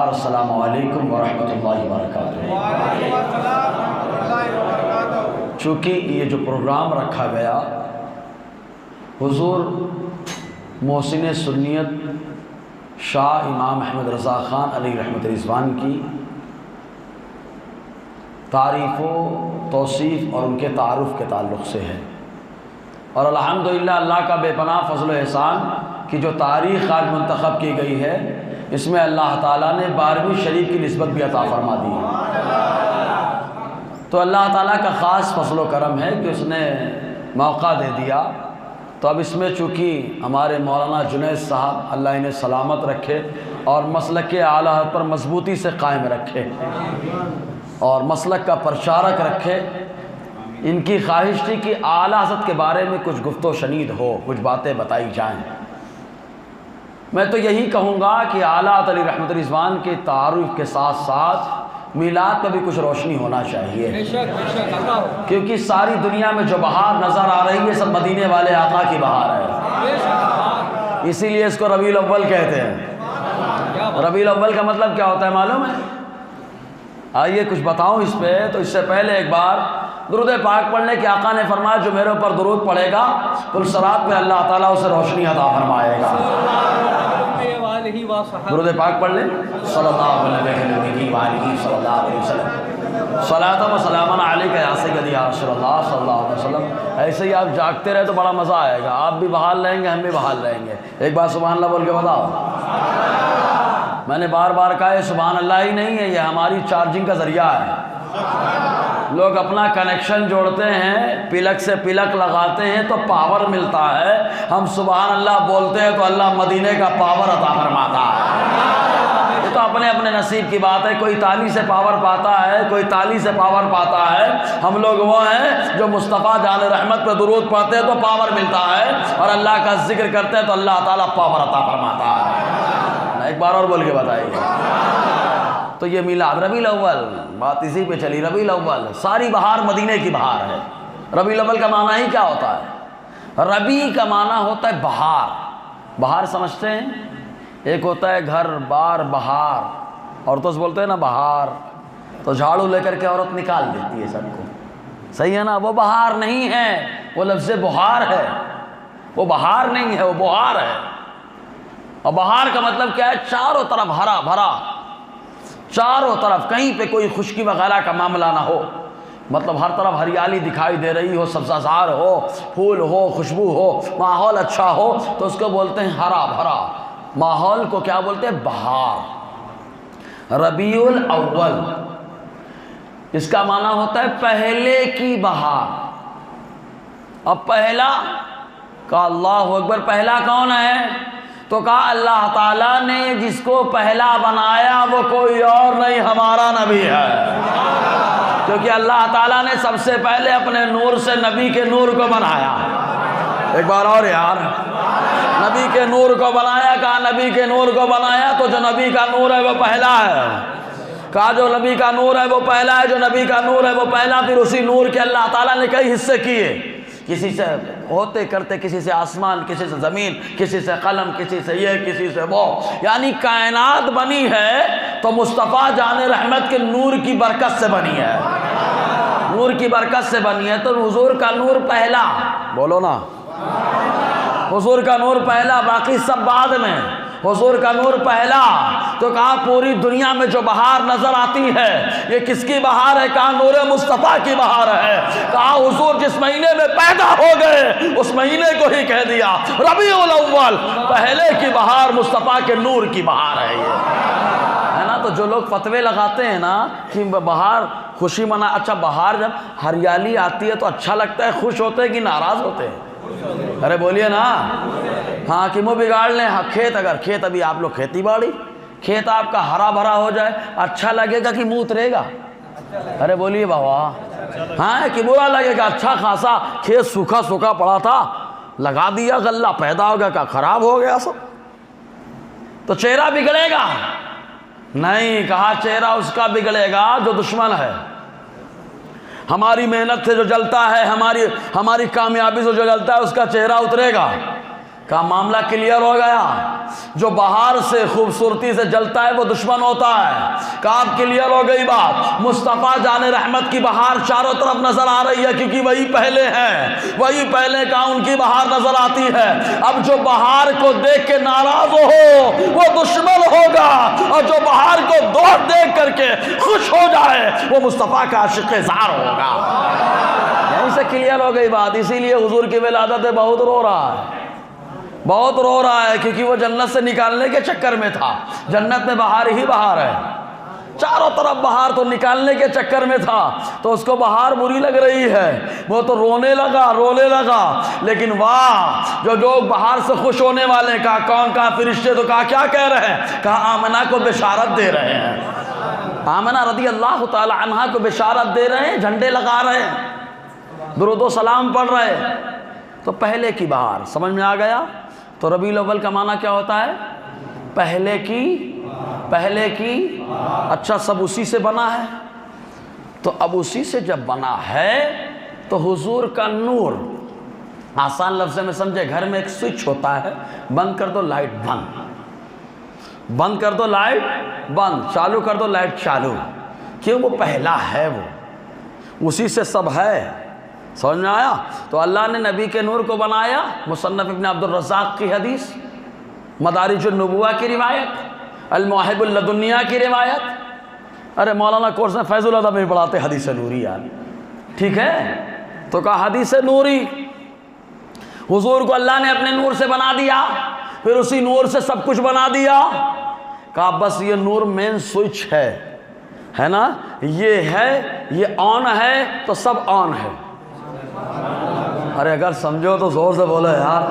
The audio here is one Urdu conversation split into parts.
السلام علیکم ورحمۃ اللہ وبرکاتہ۔ چونکہ یہ جو پروگرام رکھا گیا حضور محسن سنیت شاہ امام احمد رضا خان علیہ رحمت رضوان کی تعریف و توصیف اور ان کے تعارف کے تعلق سے ہے، اور الحمدللہ اللہ کا بے پناہ فضل و احسان کی جو تاریخ آج منتخب کی گئی ہے اس میں اللہ تعالیٰ نے 12ویں شریف کی نسبت بھی عطا فرما دی ہے، تو اللہ تعالیٰ کا خاص فضل و کرم ہے کہ اس نے موقع دے دیا۔ تو اب اس میں چونکہ ہمارے مولانا جنید صاحب اللہ انہیں سلامت رکھے اور مسلک کے اعلیٰ حد پر مضبوطی سے قائم رکھے اور مسلک کا پرچارک رکھے، ان کی خواہش تھی کہ اعلیٰ حضرت کے بارے میں کچھ گفت و شنید ہو، کچھ باتیں بتائی جائیں۔ میں تو یہی کہوں گا کہ اعلیٰ علی رحمت رضوان کے تعارف کے ساتھ ساتھ میلاد پہ بھی کچھ روشنی ہونا چاہیے، کیونکہ ساری دنیا میں جو بہار نظر آ رہی ہے سب مدینے والے آقا کی بہار ہے، اسی لیے اس کو ربیع الاول کہتے ہیں۔ ربیع الاول کا مطلب کیا ہوتا ہے معلوم ہے؟ آئیے کچھ بتاؤں اس پہ، تو اس سے پہلے ایک بار درود پاک پڑھنے کے آقا نے فرمایا جو میرے اوپر درود پڑھے گا پلسرات پہ اللہ تعالیٰ اسے روشنی عطا فرمائے گا۔ درود پاک پڑھ لیں، صلی اللہ علیہ وسلم، صلاۃ و سلام علیک یا سیدی یا رسول اللہ صلی اللہ علیہ وسلم۔ ایسے ہی آپ جاگتے رہے تو بڑا مزہ آئے گا، آپ بھی بحال رہیں گے، ہم بھی بحال رہیں گے۔ ایک بار سبحان اللہ بول کے بتاؤ۔ میں نے بار بار کہا یہ سبحان اللہ ہی نہیں ہے، یہ ہماری چارجنگ کا ذریعہ ہے۔ لوگ اپنا کنیکشن جوڑتے ہیں، پلک سے پلک لگاتے ہیں تو پاور ملتا ہے، ہم سبحان اللہ بولتے ہیں تو اللہ مدینے کا پاور عطا فرماتا ہے۔ یہ تو اپنے اپنے نصیب کی بات ہے، کوئی تالی سے پاور پاتا ہے، کوئی تالی سے پاور پاتا ہے۔ ہم لوگ وہ ہیں جو مصطفیٰ جان رحمت پہ درود پڑھتے ہیں تو پاور ملتا ہے، اور اللہ کا ذکر کرتے ہیں تو اللہ تعالیٰ پاور عطا فرماتا ہے۔ ایک بار اور بول کے بتائیے۔ تو یہ میلاد ربیع الاول، بات اسی پہ چلی، ربیع الاول ساری بہار مدینے کی بہار ہے۔ ربیع الاول کا معنی ہی کیا ہوتا ہے؟ ربیع کا معنی ہوتا ہے بہار۔ بہار سمجھتے ہیں؟ ایک ہوتا ہے گھر بار بہار، اور تو بولتے ہیں نا بہار، تو جھاڑو لے کر کے عورت نکال دیتی ہے سب کو، صحیح ہے نا؟ وہ بہار نہیں ہے، وہ لفظ بہار ہے، وہ بہار نہیں ہے، وہ بہار ہے۔ اور بہار کا مطلب کیا ہے؟ چاروں طرف ہرا بھرا، چاروں طرف کہیں پہ کوئی خشکی وغیرہ کا معاملہ نہ ہو، مطلب ہر طرف ہریالی دکھائی دے رہی ہو، سبزہ زار ہو، پھول ہو، خوشبو ہو، ماحول اچھا ہو، تو اس کو بولتے ہیں ہرا بھرا۔ ماحول کو کیا بولتے ہیں؟ بہار۔ ربیع الاول اس کا معنی ہوتا ہے پہلے کی بہار۔ اب پہلا کہا اللہ اکبر، پہلا کون ہے؟ تو کہا اللہ تعالیٰ نے جس کو پہلا بنایا وہ کوئی اور نہیں، ہمارا نبی ہے، کیونکہ اللہ تعالیٰ نے سب سے پہلے اپنے نور سے نبی کے نور کو بنایا۔ ایک بار اور یار، نبی کے نور کو بنایا، کہا نبی کے نور کو بنایا تو جو نبی کا نور ہے وہ پہلا ہے، کہا جو نبی کا نور ہے وہ پہلا ہے، جو نبی کا نور ہے وہ پہلا۔ پھر اسی نور کے اللہ تعالیٰ نے کئی حصے کیے، کسی سے ہوتے کرتے، کسی سے آسمان، کسی سے زمین، کسی سے قلم، کسی سے یہ، کسی سے وہ، یعنی کائنات بنی ہے تو مصطفیٰ جان رحمت کے نور کی برکت سے بنی ہے، نور کی برکت سے بنی ہے۔ تو حضور کا نور پہلا، بولو نا، حضور کا نور پہلا، باقی سب بعد میں۔ حضور کا نور پہلا، تو کہا پوری دنیا میں جو بہار نظر آتی ہے یہ کس کی بہار ہے؟ کہا نور مصطفیٰ کی بہار ہے۔ کہا حضور جس مہینے میں پیدا ہو گئے اس مہینے کو ہی کہہ دیا ربیع الاول، پہلے کی بہار مصطفیٰ کے نور کی بہار ہے یہ، ہے نا؟ تو جو لوگ فتوے لگاتے ہیں نا کہ بہار خوشی منا، اچھا بہار جب ہریالی آتی ہے تو اچھا لگتا ہے، خوش ہوتے ہیں کہ ناراض ہوتے ہیں؟ ارے بولیے نا۔ ہاں کہ منہ بگاڑ لیں، ہاں کھیت، اگر کھیت ابھی آپ لوگ کھیتی باڑی، کھیت آپ کا ہرا بھرا ہو جائے اچھا لگے گا کہ منہ اترے گا؟ ارے بولیے بابا، ہاں کہ برا لگے گا؟ اچھا خاصا کھیت سوکھا سوکھا پڑا تھا، لگا دیا، غلہ پیدا ہو گیا، کہا خراب ہو گیا سب، تو چہرہ بگڑے گا؟ نہیں، کہا چہرہ اس کا بگڑے گا جو دشمن ہے۔ ہماری محنت سے جو جلتا ہے، ہماری کامیابی سے جو جلتا ہے اس کا چہرہ اترے گا، کا معاملہ کلیئر ہو گیا. جو باہر سے خوبصورتی سے جلتا ہے وہ دشمن ہوتا ہے. کہا اب کلیئر ہو گئی بات. مصطفیٰ جان رحمت کی بہار چاروں طرف نظر آ رہی ہے کیونکہ وہی پہلے ہیں, وہی پہلے کا ان کی بہار نظر آتی ہے. اب جو بہار کو دیکھ کے ناراض ہو وہ دشمن ہوگا, اور جو بہار کو دیکھ کر کے خوش ہو جائے وہ مصطفیٰ کا عاشق زار ہوگا. یہیں سے کلیئر ہو گئی بات. اسی لیے حضور کی ولادت ہے بہت رو رہا ہے, بہت رو رہا ہے, کیونکہ وہ جنت سے نکالنے کے چکر میں تھا. جنت میں بہار ہی بہار ہے, چاروں طرف بہار, تو نکالنے کے چکر میں تھا تو اس کو بہار بری لگ رہی ہے. وہ تو رونے لگا. لیکن واہ, جو لوگ بہار سے خوش ہونے والے, کہا کون, کہا فرشتے. تو کہا کیا کہہ رہے ہیں, کہا آمنہ کو بشارت دے رہے ہیں. آمنہ رضی اللہ تعالی عنہا کو بشارت دے رہے ہیں, جھنڈے لگا رہے ہیں, درود و سلام پڑھ رہے ہیں. تو پہلے کی بہار سمجھ میں آ گیا. تو ربیع الاول کا معنی کیا ہوتا ہے, پہلے کی. اچھا, سب اسی سے بنا ہے. تو اب اسی سے جب بنا ہے تو حضور کا نور, آسان لفظ میں سمجھے, گھر میں ایک سوئچ ہوتا ہے, بند کر دو لائٹ بند, بند کر دو لائٹ بند, چالو کر دو لائٹ چالو. کیوں, وہ پہلا ہے, وہ اسی سے سب ہے. سمجھ میں آیا. تو اللہ نے نبی کے نور کو بنایا. مصنف ابن عبد الرزاق کی حدیث, مدارج النبوہ کی روایت, المواہب اللدنیہ کی روایت. ارے مولانا کورس میں فیض الادب میں پڑھاتے حدیث نوری یار, ٹھیک ہے. تو کہا حدیث نوری, حضور کو اللہ نے اپنے نور سے بنا دیا, پھر اسی نور سے سب کچھ بنا دیا. کہا بس یہ نور مین سوئچ ہے نا, یہ ہے, یہ آن ہے تو سب آن ہے. ارے اگر سمجھو تو زور سے بولو یار.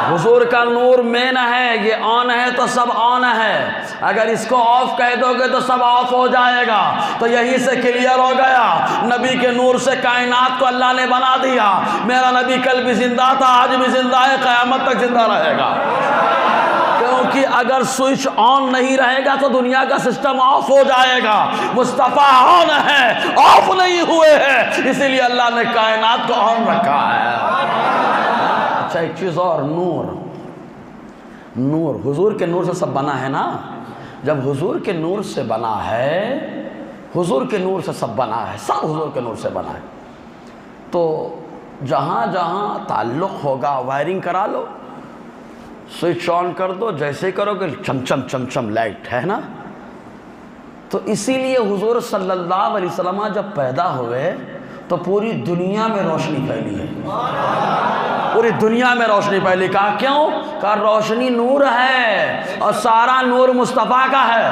حضور کا نور مین ہے, یہ آن ہے تو سب آن ہے. اگر اس کو آف کہہ دو گے تو سب آف ہو جائے گا. تو یہیں سے کلیئر ہو گیا, نبی کے نور سے کائنات کو اللہ نے بنا دیا. میرا نبی کل بھی زندہ تھا, آج بھی زندہ ہے, قیامت تک زندہ رہے گا. کیونکہ اگر سوئچ آن نہیں رہے گا تو دنیا کا سسٹم آف ہو جائے گا. مصطفیٰ آن ہے, آف نہیں ہوئے ہیں, اسی لیے اللہ نے کائنات کو آن رکھا ہے. اچھا ایک چیز اور, نور حضور کے نور سے سب بنا ہے نا. جب حضور کے نور سے بنا ہے, حضور کے نور سے سب بنا ہے, سب حضور کے نور سے بنا ہے, تو جہاں جہاں تعلق ہوگا وائرنگ کرا لو, سوئچ آن کر دو, جیسے کرو کہ چم چم لائٹ ہے نا. تو اسی لیے حضور صلی اللہ علیہ وسلم جب پیدا ہوئے تو پوری دنیا میں روشنی پھیلی ہے, پوری دنیا میں روشنی پھیلی. کہا کیوں, کہا روشنی نور ہے اور سارا نور مصطفیٰ کا ہے.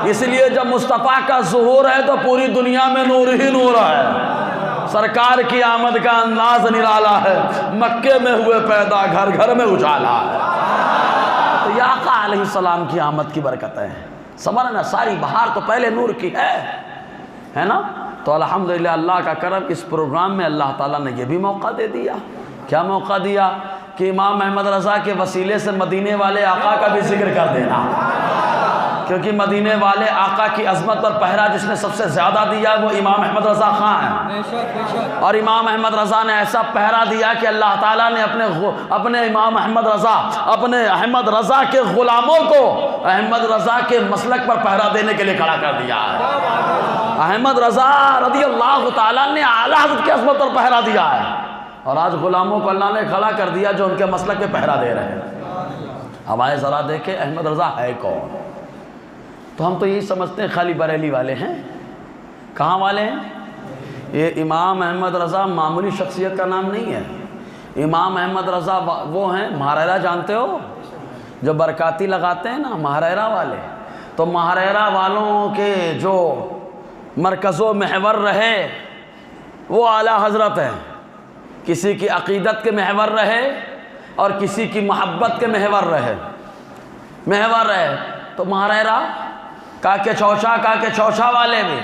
اس لیے جب مصطفیٰ کا ظہور ہے تو پوری دنیا میں نور ہی نور ہے. سرکار کی آمد کا انداز نرالا ہے, مکے میں ہوئے پیدا, گھر گھر میں اجالا ہے. تو یا آقا علیہ السلام کی آمد کی برکتیں ہیں. سمجھ نا, ساری بہار تو پہلے نور کی ہے نا. تو الحمدللہ اللہ کا کرم, اس پروگرام میں اللہ تعالیٰ نے یہ بھی موقع دے دیا. کیا موقع دیا, کہ امام احمد رضا کے وسیلے سے مدینے والے آقا کا بھی ذکر کر دینا. کیونکہ مدینے والے آقا کی عظمت پر پہرا جس نے سب سے زیادہ دیا وہ امام احمد رضا خان ہیں. اور امام احمد رضا نے ایسا پہرا دیا کہ اللہ تعالیٰ نے اپنے امام احمد رضا, اپنے احمد رضا کے غلاموں کو احمد رضا کے مسلک پر پہرا دینے کے لیے کھڑا کر دیا ہے. احمد رضا رضی اللہ تعالیٰ نے اعلیٰ حضرت کی عظمت پر پہرا دیا ہے, اور آج غلاموں کو اللہ نے کھڑا کر دیا جو ان کے مسلک پہ پہرا دے رہے ہیں. اب آئے ذرا دیکھیں احمد رضا ہے کون. تو ہم تو یہی سمجھتے ہیں خالی بریلی والے ہیں. کہاں والے ہیں؟ یہ امام احمد رضا معمولی شخصیت کا نام نہیں ہے. امام احمد رضا وہ ہیں, مہاریرا جانتے ہو, جو برکاتی لگاتے ہیں نا, مہاریرا والے. تو مہاریرا والوں کے جو مرکز و محور رہے وہ اعلیٰ حضرت ہیں. کسی کی عقیدت کے محور رہے اور کسی کی محبت کے محور رہے. تو مہاریرا کہا کہ چوچا والے بھی,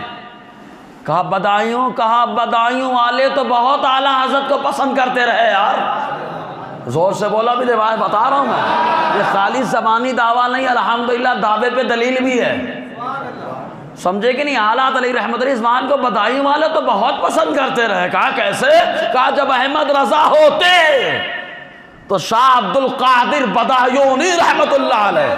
کہا بدایوں والے تو بہت اعلیٰ حضرت کو پسند کرتے رہے یار. زور سے بولا بھی دے, بتا رہا ہوں میں, یہ خالی زبانی دعویٰ نہیں, الحمدللہ دعوے پہ دلیل بھی ہے. سمجھے کہ نہیں, اعلیٰ علی رحمت اللہ عثمان کو بدایوں والے تو بہت پسند کرتے رہے. کہا کیسے, کہا جب احمد رضا ہوتے تو شاہ عبد القادر بدایونی رحمت اللہ علیہ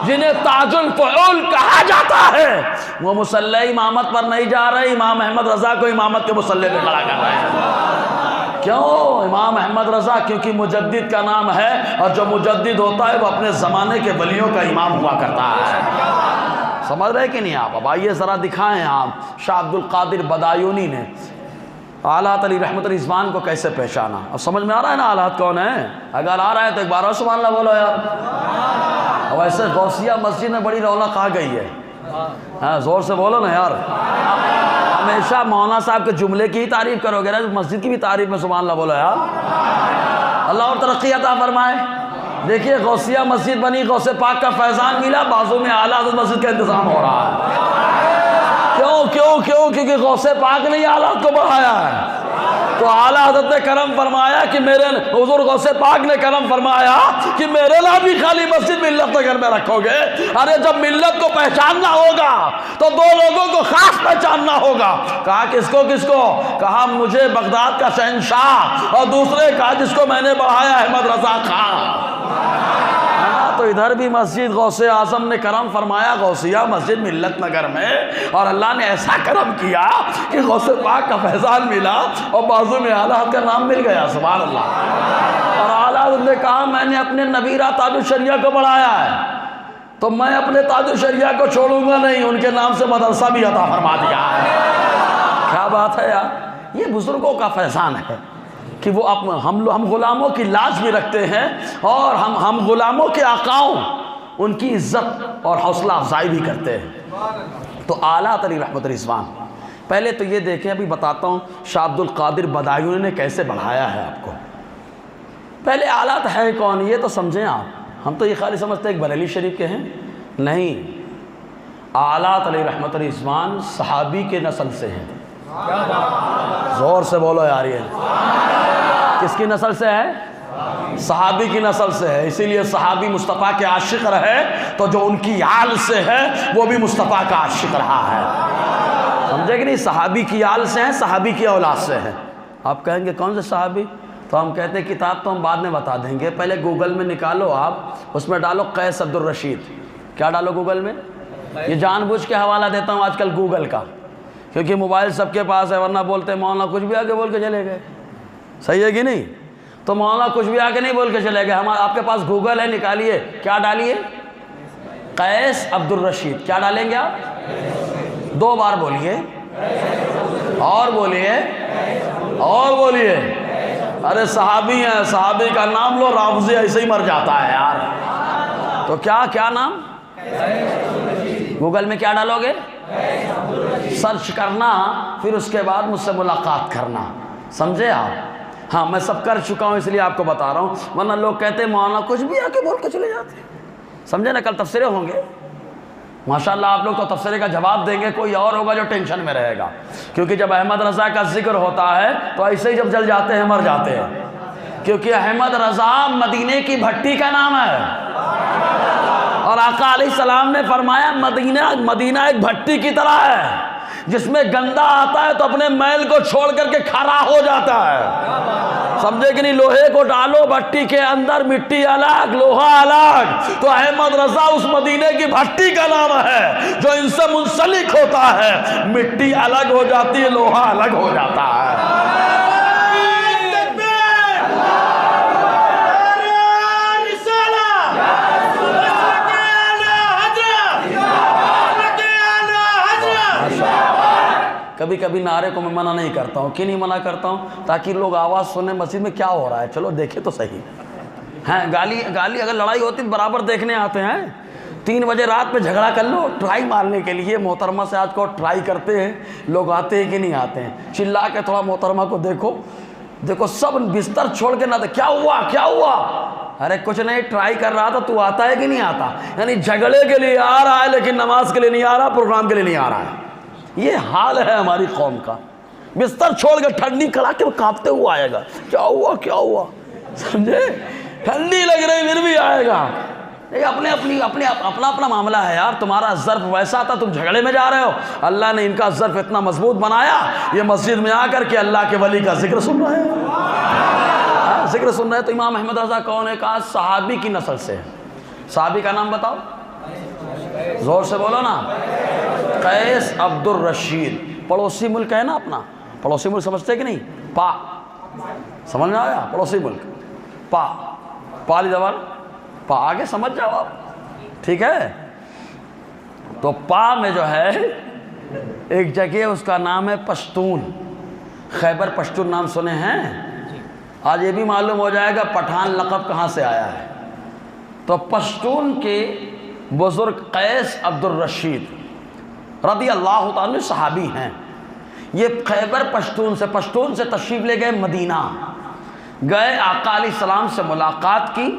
جنہیں تاج الفعول کہا جاتا ہے، وہ مصلی امامت پر نہیں جا رہے، امام احمد رضا کو امامت کے مصلی پہ کھڑا کر رہے ہیں۔ کیوں؟ امام احمد رضا کیونکہ مجدد کا نام ہے، اور جو مجدد ہوتا ہے وہ اپنے زمانے کے ولیوں کا امام ہوا کرتا ہے۔ سمجھ رہے کہ نہیں آپ؟ اب آئیے ذرا دکھائیں آپ شاہ عبد القادر بدایونی نے اعلیٰ علی رحمت الرضوان کو کیسے پہچانا۔ اب سمجھ میں آ رہا ہے نا اعلیٰ کون ہے؟ اگر آ رہا ہے تو ایک بار اور سبحان اللہ بولو یار۔ ویسے غوثیہ مسجد میں بڑی رونق آ گئی ہے، ہاں زور سے بولو نا یار۔ ہمیشہ مولانا صاحب کے جملے کی ہی تعریف کرو گے نا، مسجد کی بھی تعریف میں سبحان اللہ بولو یار۔ اللہ اور ترقی عطا فرمائے۔ دیکھیے غوثیہ مسجد بنی، غوث پاک کا فیضان ملا، بازو میں اعلیٰ حضرت مسجد کا انتظام ہو رہا ہے۔ کیونکہ غوث پاک نے یہ آلات کو بڑھایا ہے۔ تو اعلیٰ حضرت نے کرم فرمایا کہ میرے حضور غوث پاک نے کرم فرمایا کہ میرے نام بھی خالی مسجد ملت نگر میں رکھو گے۔ ارے جب ملت کو پہچاننا ہوگا تو دو لوگوں کو خاص پہچاننا ہوگا۔ کہا کس کو؟ کہا مجھے بغداد کا شہنشاہ، اور دوسرے کہا جس کو میں نے بڑھایا احمد رضا خان۔ تو ادھر بھی مسجد غوث اعظم نے کرم فرمایا غوثیہ مسجد ملت نگر میں، اور اللہ نے ایسا کرم کیا کہ غوث پاک کا فیضان ملا اور بازو میں اعلیٰ حضرت کا نام مل گیا، سبحان اللہ۔ اور اعلیٰ حضرت نے کہا میں نے اپنے نبیرہ تاج الشریعہ کو بڑھایا ہے تو میں اپنے تاج الشریعہ کو چھوڑوں گا نہیں، ان کے نام سے مدرسہ بھی عطا فرما دیا ہے۔ کیا بات ہے یار، یہ بزرگوں کا فیضان ہے کہ وہ ہم غلاموں کی لاج بھی رکھتے ہیں، اور ہم غلاموں کے آقاؤں ان کی عزت اور حوصلہ افزائی بھی کرتے ہیں۔ تو اعلیٰ علی رحمت الرضوان، پہلے تو یہ دیکھیں، ابھی بتاتا ہوں شاہ عبد القادر بدایونی نے کیسے بڑھایا ہے آپ کو۔ پہلے اعلیٰ ہے کون یہ تو سمجھیں آپ، ہم تو یہ خالی سمجھتے ہیں کہ بریلی شریف کے ہیں، نہیں، اعلیٰ علی رحمت الرضوان صحابی کے نسل سے ہیں۔ زور سے بولو یار، یہ کس کی نسل سے ہے؟ صحابی کی نسل سے ہے، اسی لیے صحابی مصطفیٰ کے عاشق رہے تو جو ان کی آل سے ہے وہ بھی مصطفیٰ کا عاشق رہا ہے۔ سمجھے کہ نہیں؟ صحابی کی آل سے ہیں، صحابی کی اولاد سے ہیں۔ آپ کہیں گے کون سے صحابی؟ تو ہم کہتے ہیں کتاب تو ہم بعد میں بتا دیں گے، پہلے گوگل میں نکالو آپ، اس میں ڈالو قیس عبد الرشید۔ کیا ڈالو گوگل میں؟ یہ جان بوجھ کے حوالہ دیتا ہوں آج کل گوگل کا، کیونکہ موبائل سب کے پاس ہے، ورنہ بولتے ہیں مولانا کچھ بھی آگے بول کے چلے گئے۔ صحیح ہے کہ نہیں؟ تو مولانا کچھ بھی آگے نہیں بول کے چلے گئے، آپ کے پاس گوگل ہے، نکالیے، کیا ڈالیے؟ قیس عبد الرشید۔ کیا ڈالیں گے آپ؟ 2 بار بولیے، اور بولیے، اور بولیے۔ ارے صحابی ہیں، صحابی کا نام لو، رافضی ایسے ہی مر جاتا ہے یار۔ تو کیا نام؟ گوگل میں کیا ڈالو گے؟ سرچ کرنا، پھر اس کے بعد مجھ سے ملاقات کرنا، سمجھے آپ؟ ہاں میں سب کر چکا ہوں اس لیے آپ کو بتا رہا ہوں، ورنہ لوگ کہتے ہیں مولانا کچھ بھی آ کے بول کے چلے جاتے ہیں، سمجھے نا؟ کل تفسیریں ہوں گے ماشاءاللہ، آپ لوگ تو تفسیرے کا جواب دیں گے، کوئی اور ہوگا جو ٹینشن میں رہے گا، کیونکہ جب احمد رضا کا ذکر ہوتا ہے تو ایسے ہی جب جل جاتے ہیں مر جاتے ہیں، کیونکہ احمد رضا مدینے کی بھٹی کا نام ہے، اور آقا علیہ السلام نے فرمایا مدینہ ایک بھٹی کی طرح ہے، جس میں گندا آتا ہے تو اپنے میل کو چھوڑ کر کے کھڑا ہو جاتا ہے، سمجھے کہ نہیں؟ لوہے کو ڈالو بھٹی کے اندر، مٹی الگ لوہا الگ، تو احمد رضا اس مدینے کی بھٹی کا نام ہے جو ان سے منسلک ہوتا ہے، مٹی الگ ہو جاتی ہے، لوہا الگ ہو جاتا ہے۔ کبھی کبھی نعرے کو میں منع نہیں کرتا ہوں، کیوں نہیں منع کرتا ہوں؟ تاکہ لوگ آواز سنیں مسجد میں کیا ہو رہا ہے، چلو دیکھیں تو صحیح ہیں۔ گالی اگر لڑائی ہوتی برابر دیکھنے آتے ہیں، 3 بجے رات میں جھگڑا کر لو ٹرائی مارنے کے لیے، محترمہ سے آج کو ٹرائی کرتے ہیں لوگ، آتے ہیں کہ نہیں آتے ہیں؟ چلا کے تھوڑا محترمہ کو دیکھو سب بستر چھوڑ کے نہ دے، کیا ہوا؟ ارے کچھ نہیں، ٹرائی کر رہا تھا، تو آتا ہے کہ نہیں آتا؟ یعنی جھگڑے کے لیے آ رہا ہے لیکن نماز کے لیے نہیں آ رہا، پروگرام کے لیے نہیں آ رہا ہے۔ یہ حال ہے ہماری قوم کا، بستر چھوڑ کے ٹھنڈی کڑا کے کانپتے ہوا آئے گا، کیا ہوا سمجھے؟ ٹھنڈی لگ رہی پھر بھی آئے گا۔ اپنا معاملہ ہے یار، تمہارا ظرف ویسا تھا، تم جھگڑے میں جا رہے ہو، اللہ نے ان کا ظرف اتنا مضبوط بنایا، یہ مسجد میں آ کر کے اللہ کے ولی کا ذکر سن رہے ہیں، ذکر سن رہے تو امام احمد رضا کون ہے؟ کہا صحابی کی نسل سے ہے۔ صحابی کا نام بتاؤ، زور سے بولو نا۔ قیس عبد الرشید، پڑوسی ملک ہے نا اپنا، پڑوسی ملک سمجھتے کہ نہیں؟ پا، سمجھ میں آیا؟ پڑوسی ملک پا، پالی زبان پا، آگے سمجھ جاؤ آپ، ٹھیک ہے؟ تو پا میں جو ہے ایک جگہ اس کا نام ہے پشتون، خیبر پشتون نام سنے ہیں؟ آج یہ بھی معلوم ہو جائے گا پٹھان لقب کہاں سے آیا ہے۔ تو پشتون کے بزرگ قیس عبد الرشید رضی اللہ تعالیٰ صحابی ہیں۔ یہ خیبر پشتون سے تشریف لے گئے مدینہ، گئے آقا علیہ السلام سے ملاقات کی،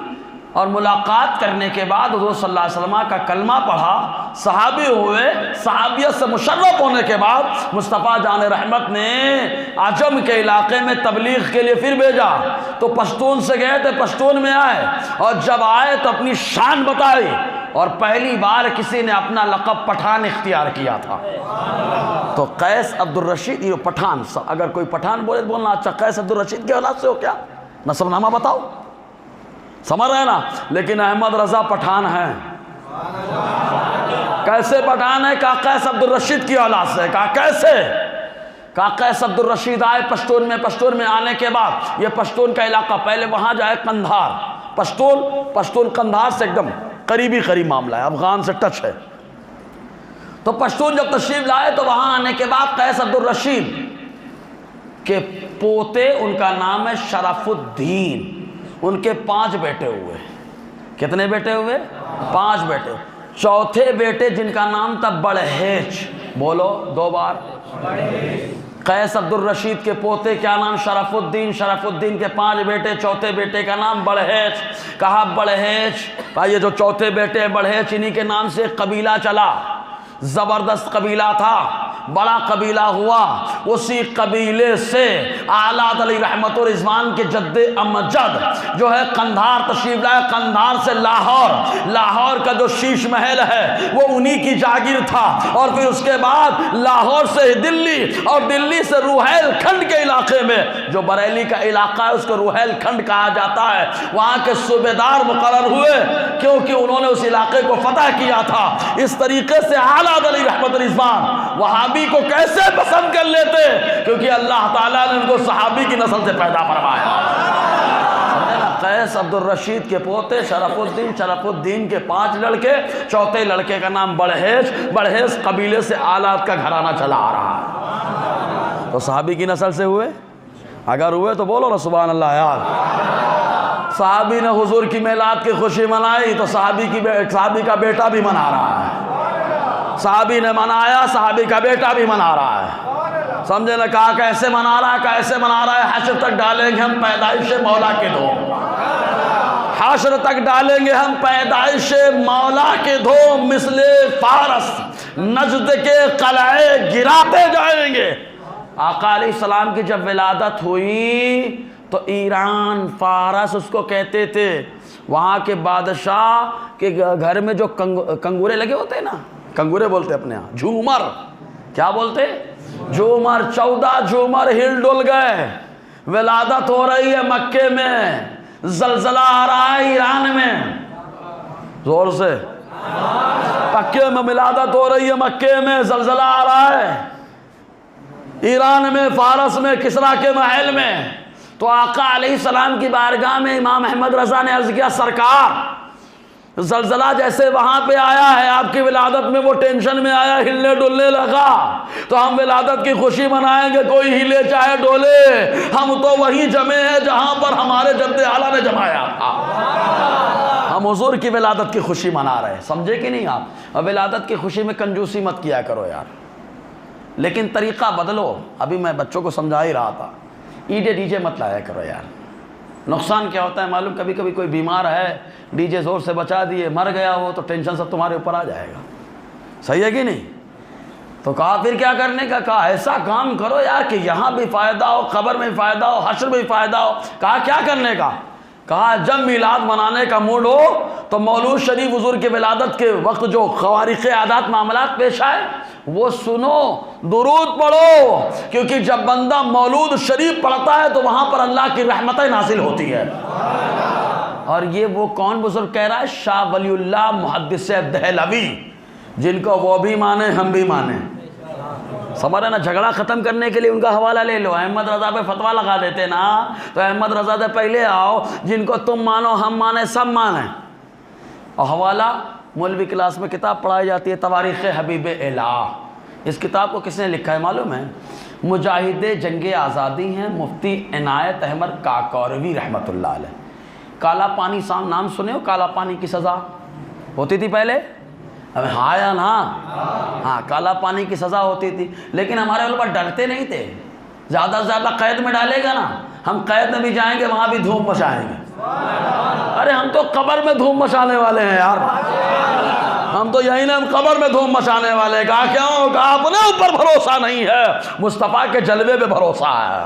اور ملاقات کرنے کے بعد حضور صلی اللہ علیہ وسلم کا کلمہ پڑھا، صحابی ہوئے۔ صحابیت سے مشرف ہونے کے بعد مصطفیٰ جان رحمت نے عجم کے علاقے میں تبلیغ کے لیے پھر بھیجا۔ تو پشتون سے گئے تھے، پشتون میں آئے، اور جب آئے تو اپنی شان بتائی، اور پہلی بار کسی نے اپنا لقب پٹھان اختیار کیا تھا۔ تو قیس عبد الرشید، یہ پٹھان، اگر کوئی پٹھان بولے تو بولنا اچھا قیس عبد الرشید کے اولاد سے ہو کیا؟ نسب نامہ بتاؤ، سمجھ رہے نا؟ لیکن احمد رضا پٹھان ہیں۔ کیسے پٹھان ہے؟ کہا قیس عبد الرشید کی اولاد سے۔ کہا کیسے؟ کہا قیس عبد الرشید آئے پشتون میں آنے کے بعد، یہ پشتون کا علاقہ، پہلے وہاں جائے قندھار، پشتون قندھار سے ایک دم قریب معاملہ ہے، افغان سے ٹچ ہے۔ تو پشتون جب تشریف لائے تو وہاں آنے کے بعد قیس عبد الرشید کے پوتے، ان کا نام ہے شرف الدین، ان کے 5 بیٹے ہوئے۔ کتنے بیٹے ہوئے؟ 5 بیٹے۔ چوتھے بیٹے جن کا نام تھا بڑہیج، بولو 2 بار۔ قیس عبد الرشید کے پوتے کیا نام؟ شرف الدین کے 5 بیٹے، چوتھے بیٹے کا نام بڑہیج۔ کہا بڑہیج، یہ جو چوتھے بیٹے بڑہیج، انہی کے نام سے قبیلہ چلا، زبردست قبیلہ تھا، بڑا قبیلہ ہوا۔ اسی قبیلے سے اعلیٰ علی رحمت و رضوان کے جد امجد جو ہے قندھار تشریف لائے، قندھار سے لاہور کا جو شیش محل ہے وہ انہی کی جاگیر تھا، اور پھر اس کے بعد لاہور سے دلی، اور دلی سے روہیل کھنڈ کے علاقے میں، جو بریلی کا علاقہ ہے اس کو روہیل کھنڈ کہا جاتا ہے، وہاں کے صوبیدار مقرر ہوئے، کیونکہ انہوں نے اس علاقے کو فتح کیا تھا۔ اس طریقے سے اعلیٰ علی رحمت رضوان وہابی کو کیسے پسند کر لیتے؟ کیونکہ اللہ تعالیٰ نے ان کو صحابی کی نسل سے پیدا فرمایا۔ قیس عبد الرشید کے پوتے شرف الدین کے 5 لڑکے، چوتھے لڑکے کا نام بڑہیج قبیلے سے اعلیٰ کا گھرانہ چلا آ رہا ہے۔ تو صحابی کی نسل سے ہوئے؟ اگر ہوئے تو بولو نا سبحان اللہ یار۔ صحابی نے حضور کی میلاد کی خوشی منائی تو صحابی کا بیٹا بھی منا رہا ہے، صحابی نے منایا، صحابی کا بیٹا بھی منا رہا ہے۔ سمجھے نا؟ کہا کیسے منا رہا ہے؟ حشر تک ڈالیں گے ہم پیدائش مولا کے دھوم، حشر تک ڈالیں گے ہم پیدائش مولا کے دھوم، مثل فارس نجد کے قلعے گراتے جائیں گے۔ آقا علیہ السلام کی جب ولادت ہوئی تو ایران، فارس اس کو کہتے تھے، وہاں کے بادشاہ کے گھر میں جو کنگورے لگے ہوتے ہیں نا، کنگورے بولتے اپنے ہاں، جھومر، کیا بولتے؟ جھومر، 14 جھومر ہل ڈول گئے۔ ولادت ہو رہی ہے مکے میں، زلزلہ آ رہا ہے ایران میں، زور سے مکے میں ولادت ہو رہی ہے، مکے میں زلزلہ آ رہا ہے، ایران میں، فارس میں، کسرا کے محل میں۔ تو آقا علیہ السلام کی بارگاہ میں امام احمد رضا نے عرض کیا، سرکار زلزلہ جیسے وہاں پہ آیا ہے، آپ کی ولادت میں وہ ٹینشن میں آیا، ہلنے ڈولنے لگا، تو ہم ولادت کی خوشی منائیں گے، کوئی ہلے چاہے ڈولے، ہم تو وہیں جمع ہیں جہاں پر ہمارے جد اعلیٰ نے جمایا تھا۔ ہم حضور کی ولادت کی خوشی منا رہے ہیں، سمجھے کہ نہیں آپ؟ اور ولادت کی خوشی میں کنجوسی مت کیا کرو یار، لیکن طریقہ بدلو۔ ابھی میں بچوں کو سمجھا ہی رہا تھا، ڈی جے مت لایا کرو یار۔ نقصان کیا ہوتا ہے معلوم؟ کبھی کبھی کوئی بیمار ہے، ڈی جے زور سے بچا دیے، مر گیا وہ، تو ٹینشن سب تمہارے اوپر آ جائے گا، صحیح ہے کہ نہیں؟ تو کہا پھر کیا کرنے کا؟ کہا ایسا کام کرو یار کہ یہاں بھی فائدہ ہو، قبر میں فائدہ ہو، حشر میں فائدہ ہو۔ کہا کیا کرنے کا؟ کہا جب میلاد منانے کا موڈ ہو تو مولود شریف حضور کے ولادت کے وقت جو خوارق عادات معاملات پیش آئے وہ سنو، درود پڑھو، کیونکہ جب بندہ مولود شریف پڑھتا ہے تو وہاں پر اللہ کی رحمتیں نازل ہوتی ہے۔ اور یہ وہ کون بزرگ کہہ رہا ہے؟ شاہ ولی اللہ محدث دہلوی، جن کو وہ بھی مانے ہم بھی مانے۔ سمجھ رہے نا؟ جھگڑا ختم کرنے کے لیے ان کا حوالہ لے لو، احمد رضا پہ فتویٰ لگا دیتے نا، تو احمد رضا سے پہلے آؤ، جن کو تم مانو ہم مانے سب مانیں۔ اور حوالہ مولوی کلاس میں کتاب پڑھائی جاتی ہے تواریخ حبیب الہ، اس کتاب کو کس نے لکھا ہے معلوم ہے؟ مجاہد جنگ آزادی ہیں مفتی عنایت احمد کاکوروی رحمۃ اللہ علیہ۔ کالا پانی نام سنے ہو؟ کالا پانی کی سزا ہوتی تھی پہلے، ہاں یا نا؟ ہاں، کالا پانی کی سزا ہوتی تھی، لیکن ہمارے علماء ڈرتے نہیں تھے، زیادہ سے زیادہ قید میں ڈالے گا نا، ہم قید میں بھی جائیں گے وہاں بھی دھوم مچائیں گے۔ ارے ہم تو قبر میں دھوم مچانے والے ہیں یار، ہم تو یہی نا، ہم قبر میں دھوم مچانے والے ہیں۔ کہا کیوں؟ کہا اپنے اوپر بھروسہ نہیں ہے، مصطفیٰ کے جلوے پہ بھروسہ ہے۔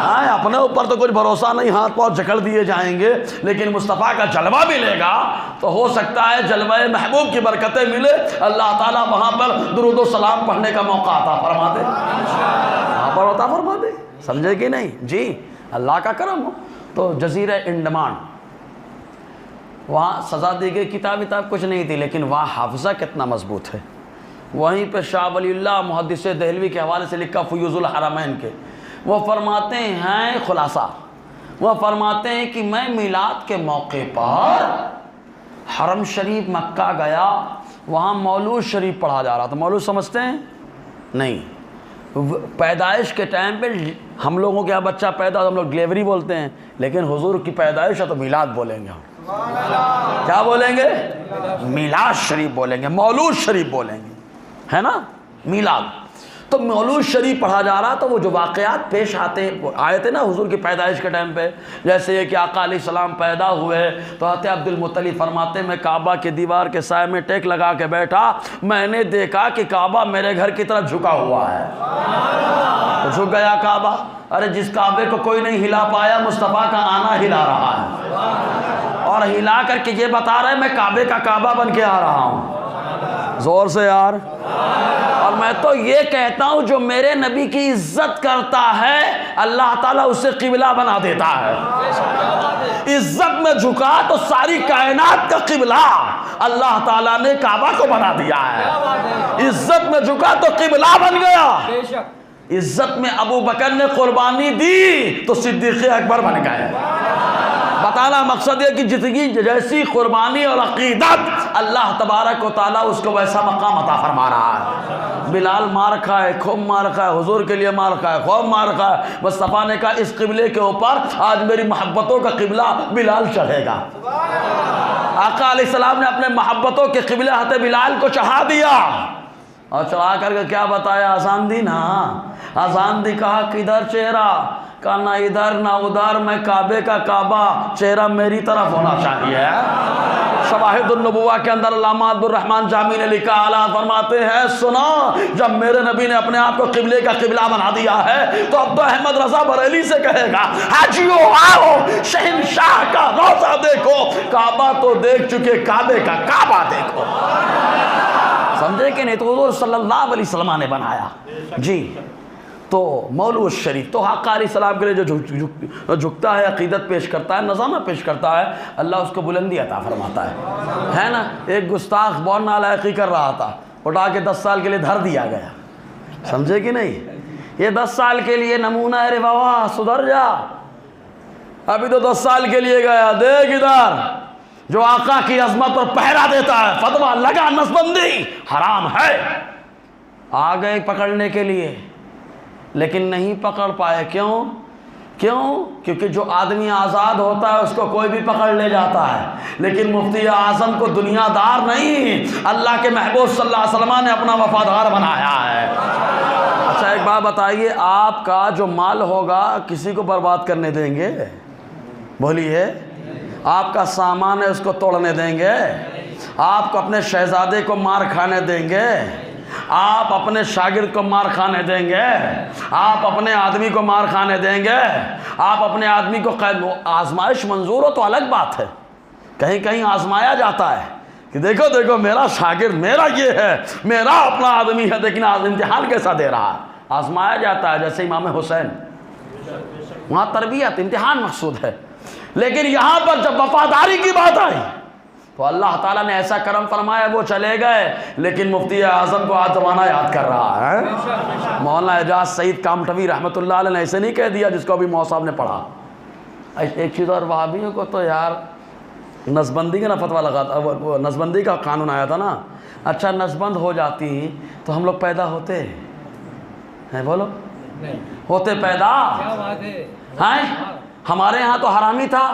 ہاں، اپنے اوپر تو کچھ بھروسہ نہیں، ہاتھ پاؤں جکڑ دیے جائیں گے، لیکن مصطفیٰ کا جلوہ ملے گا تو ہو سکتا ہے جلوہ محبوب کی برکتیں ملے، اللہ تعالیٰ وہاں پر درود و سلام پڑھنے کا موقع عطا فرما دے، وہاں پر عطا فرما دے۔ سمجھے کہ نہیں؟ جی، اللہ کا کرم ہو۔ تو جزیرہ انڈمان، وہاں سزا دی گئی، کتاب کچھ نہیں تھی، لیکن وہاں حافظہ کتنا مضبوط ہے۔ وہیں پہ شاہ ولی اللہ محدث دہلوی کے حوالے سے لکھا فیوض الحرمین کے، وہ فرماتے ہیں خلاصہ، وہ فرماتے ہیں کہ میں میلاد کے موقع پر حرم شریف مکہ گیا، وہاں مولود شریف پڑھا جا رہا تھا۔ مولود سمجھتے ہیں؟ نہیں، پیدائش کے ٹائم پہ ہم لوگوں کے یہاں بچہ پیدا ہو ہم لوگ ڈلیوری بولتے ہیں، لیکن حضور کی پیدائش ہے تو میلاد بولیں گے ہم۔ کیا بولیں گے؟ میلاد شریف بولیں گے، مولود شریف بولیں گے، ہے نا؟ میلاد تو مولود شریف پڑھا جا رہا، تو وہ جو واقعات پیش آئے تھے نا حضور کی پیدائش کے ٹائم پہ، جیسے یہ کہ آقا علیہ السلام پیدا ہوئے تو حضرت عبد المطلب فرماتے میں کعبہ کے دیوار کے سائے میں ٹیک لگا کے بیٹھا، میں نے دیکھا کہ کعبہ میرے گھر کی طرف جھکا ہوا ہے، تو جھک گیا کعبہ۔ ارے جس کعبے کو کوئی نہیں ہلا پایا، مصطفیٰ کا آنا ہلا رہا ہے، اور ہلا کر کے یہ بتا رہا ہے میں کعبے کا کعبہ بن کے آ رہا ہوں۔ زور سے یار۔ اور میں تو یہ کہتا ہوں جو میرے نبی کی عزت کرتا ہے اللہ تعالیٰ اسے قبلہ بنا دیتا ہے۔ عزت میں جھکا تو ساری کائنات کا قبلہ اللہ تعالیٰ نے کعبہ کو بنا دیا ہے۔ عزت میں جھکا تو قبلہ بن گیا۔ عزت میں ابو بکر نے قربانی دی تو صدیق اکبر بن گئے۔ بتانا مقصد ہے کہ جتنی جیسی قربانی اور عقیدت اللہ تبارک و تعالیٰ اس کو ویسا مقام عطا فرما رہا ہے۔ بلال مار کھائے، خوب مار کھائے، حضور کے لیے مار کھائے، خوب مار کھائے، مصطفیٰ نے کہا اس قبلے کے اوپر آج میری محبتوں کا قبلہ بلال چڑھے گا۔ آقا علیہ السلام نے اپنے محبتوں کے قبلے حضرت بلال کو چڑھا دیا، اور چڑھا کر کے کیا بتایا؟ آزان دی نا، آزان دی، کہا کدھر چہرہ؟ کہا نہ ادھر نہ ادھر، میں کعبے کا کعبہ، چہرہ میری طرف ہونا چاہیے۔ شواہد النبوہ کے اندر علامہ عبد الرحمن جامی نے لکھا، اعلیٰ فرماتے ہیں سنا، جب میرے نبی نے اپنے آپ کو قبلے کا قبلہ بنا دیا ہے تو اب تو احمد رضا بریلی سے کہے گا حاجیو آؤ شہنشاہ کا روضہ دیکھو، کعبہ تو دیکھ چکے، کعبے کا کعبہ دیکھو۔ سمجھے کہ نہیں؟ تو حضور صلی اللہ علیہ وسلم نے بنایا۔ جی، تو مولود شریف تو آقا علیہ السلام کے لیے جو جھکتا ہے، عقیدت پیش کرتا ہے، نظامہ پیش کرتا ہے، اللہ اس کو بلندی عطا فرماتا ہے نا؟ ایک گستاخ بہت نالائقی کر رہا تھا، اٹھا کے 10 سال کے لیے دھر دیا گیا۔ سمجھے کہ نہیں؟ یہ 10 سال کے لیے نمونہ ہے، رے بابا سدھر جا، ابھی تو 10 سال کے لیے گیا، دیکھ ادھر جو آقا کی عظمت اور پہرا دیتا ہے، فتویٰ لگا نسبندی حرام ہے۔ آ گئے پکڑنے کے لیے لیکن نہیں پکڑ پائے۔ کیوں؟ کیونکہ جو آدمی آزاد ہوتا ہے اس کو کوئی بھی پکڑ لے جاتا ہے، لیکن مفتی اعظم کو دنیا دار نہیں، اللہ کے محبوب صلی اللہ علیہ وسلم نے اپنا وفادار بنایا ہے۔ اچھا ایک بات بتائیے، آپ کا جو مال ہوگا کسی کو برباد کرنے دیں گے؟ بولیے، آپ کا سامان ہے اس کو توڑنے دیں گے؟ آپ کو اپنے شہزادے کو مار کھانے دیں گے؟ آپ اپنے شاگرد کو مار کھانے دیں گے؟ آپ اپنے آدمی کو مار کھانے دیں گے؟ آپ اپنے آدمی کو آزمائش منظور ہو تو الگ بات ہے، کہیں کہیں آزمایا جاتا ہے کہ دیکھو دیکھو میرا شاگرد میرا یہ ہے، میرا اپنا آدمی ہے، لیکن آج امتحان کیسا دے رہا ہے، آزمایا جاتا ہے جیسے امام حسین، وہاں تربیت امتحان مقصود ہے۔ لیکن یہاں پر جب وفاداری کی بات آئی تو اللہ تعالیٰ نے ایسا کرم فرمایا، وہ چلے گئے، لیکن مفتی اعظم کو آج زمانہ یاد کر رہا ہے۔ مولانا اعجاز سعید کامٹوی رحمۃ اللہ علیہ نے ایسے نہیں کہہ دیا جس کو ابھی مول صاحب نے پڑھا۔ ایک چیز اور، وہابیوں کو تو یار نسبندی کا نا فتویٰ لگا تھا، وہ نسبندی کا قانون آیا تھا نا، اچھا نسبند ہو جاتی تو ہم لوگ پیدا ہوتے ہیں، بولو ہوتے پیدا ہیں؟ ہمارے ہاں تو حرامی تھا،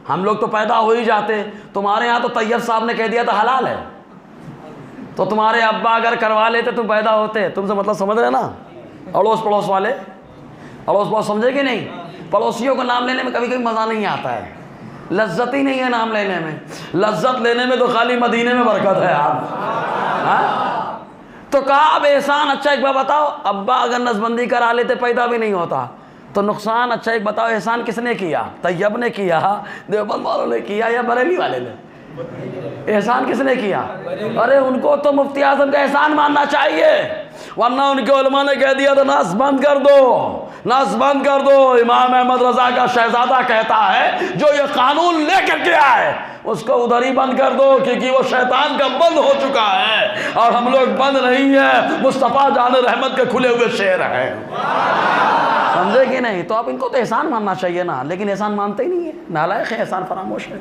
ہم لوگ تو پیدا ہو ہی جاتے، تمہارے ہاں تو طیب صاحب نے کہہ دیا تھا حلال ہے، تو تمہارے ابا اگر کروا لیتے تم پیدا ہوتے۔ تم سے مطلب سمجھ رہے نا، اڑوس پڑوس والے، اڑوس پڑوس سمجھے کہ نہیں؟ پڑوسیوں کو نام لینے میں کبھی کبھی مزہ نہیں آتا ہے، لذت ہی نہیں ہے نام لینے میں، لذت لینے میں تو خالی مدینے میں برکت ہے آپ۔ تو کہا اب احسان، اچھا ایک بار بتاؤ، ابا اگر نسبندی کرا لیتے پیدا بھی نہیں ہوتا تو نقصان، اچھا ایک بتاؤ احسان کس نے کیا؟ طیب نے کیا، دیوبند والوں نے کیا، یا بریلی والے نے؟ احسان کس نے کیا؟ ارے ان کو تو مفتی اعظم کا احسان ماننا چاہیے، ورنہ ان کے علماء نے کہہ دیا تو ناس بند کر دو، ناس بند کر دو۔ امام احمد رضا کا شہزادہ کہتا ہے جو یہ قانون لے کر کے آئے اس کو ادھر ہی بند کر دو، کیونکہ وہ شیطان کا بند ہو چکا ہے اور ہم لوگ بند نہیں ہیں، مصطفیٰ جان رحمت کے کھلے ہوئے شعر ہیں، سمجھے کہ نہیں؟ تو اب ان کو تو احسان ماننا چاہیے نا، لیکن احسان مانتے ہی نہیں ہے، نالائق ہے، احسان فراموش ہے۔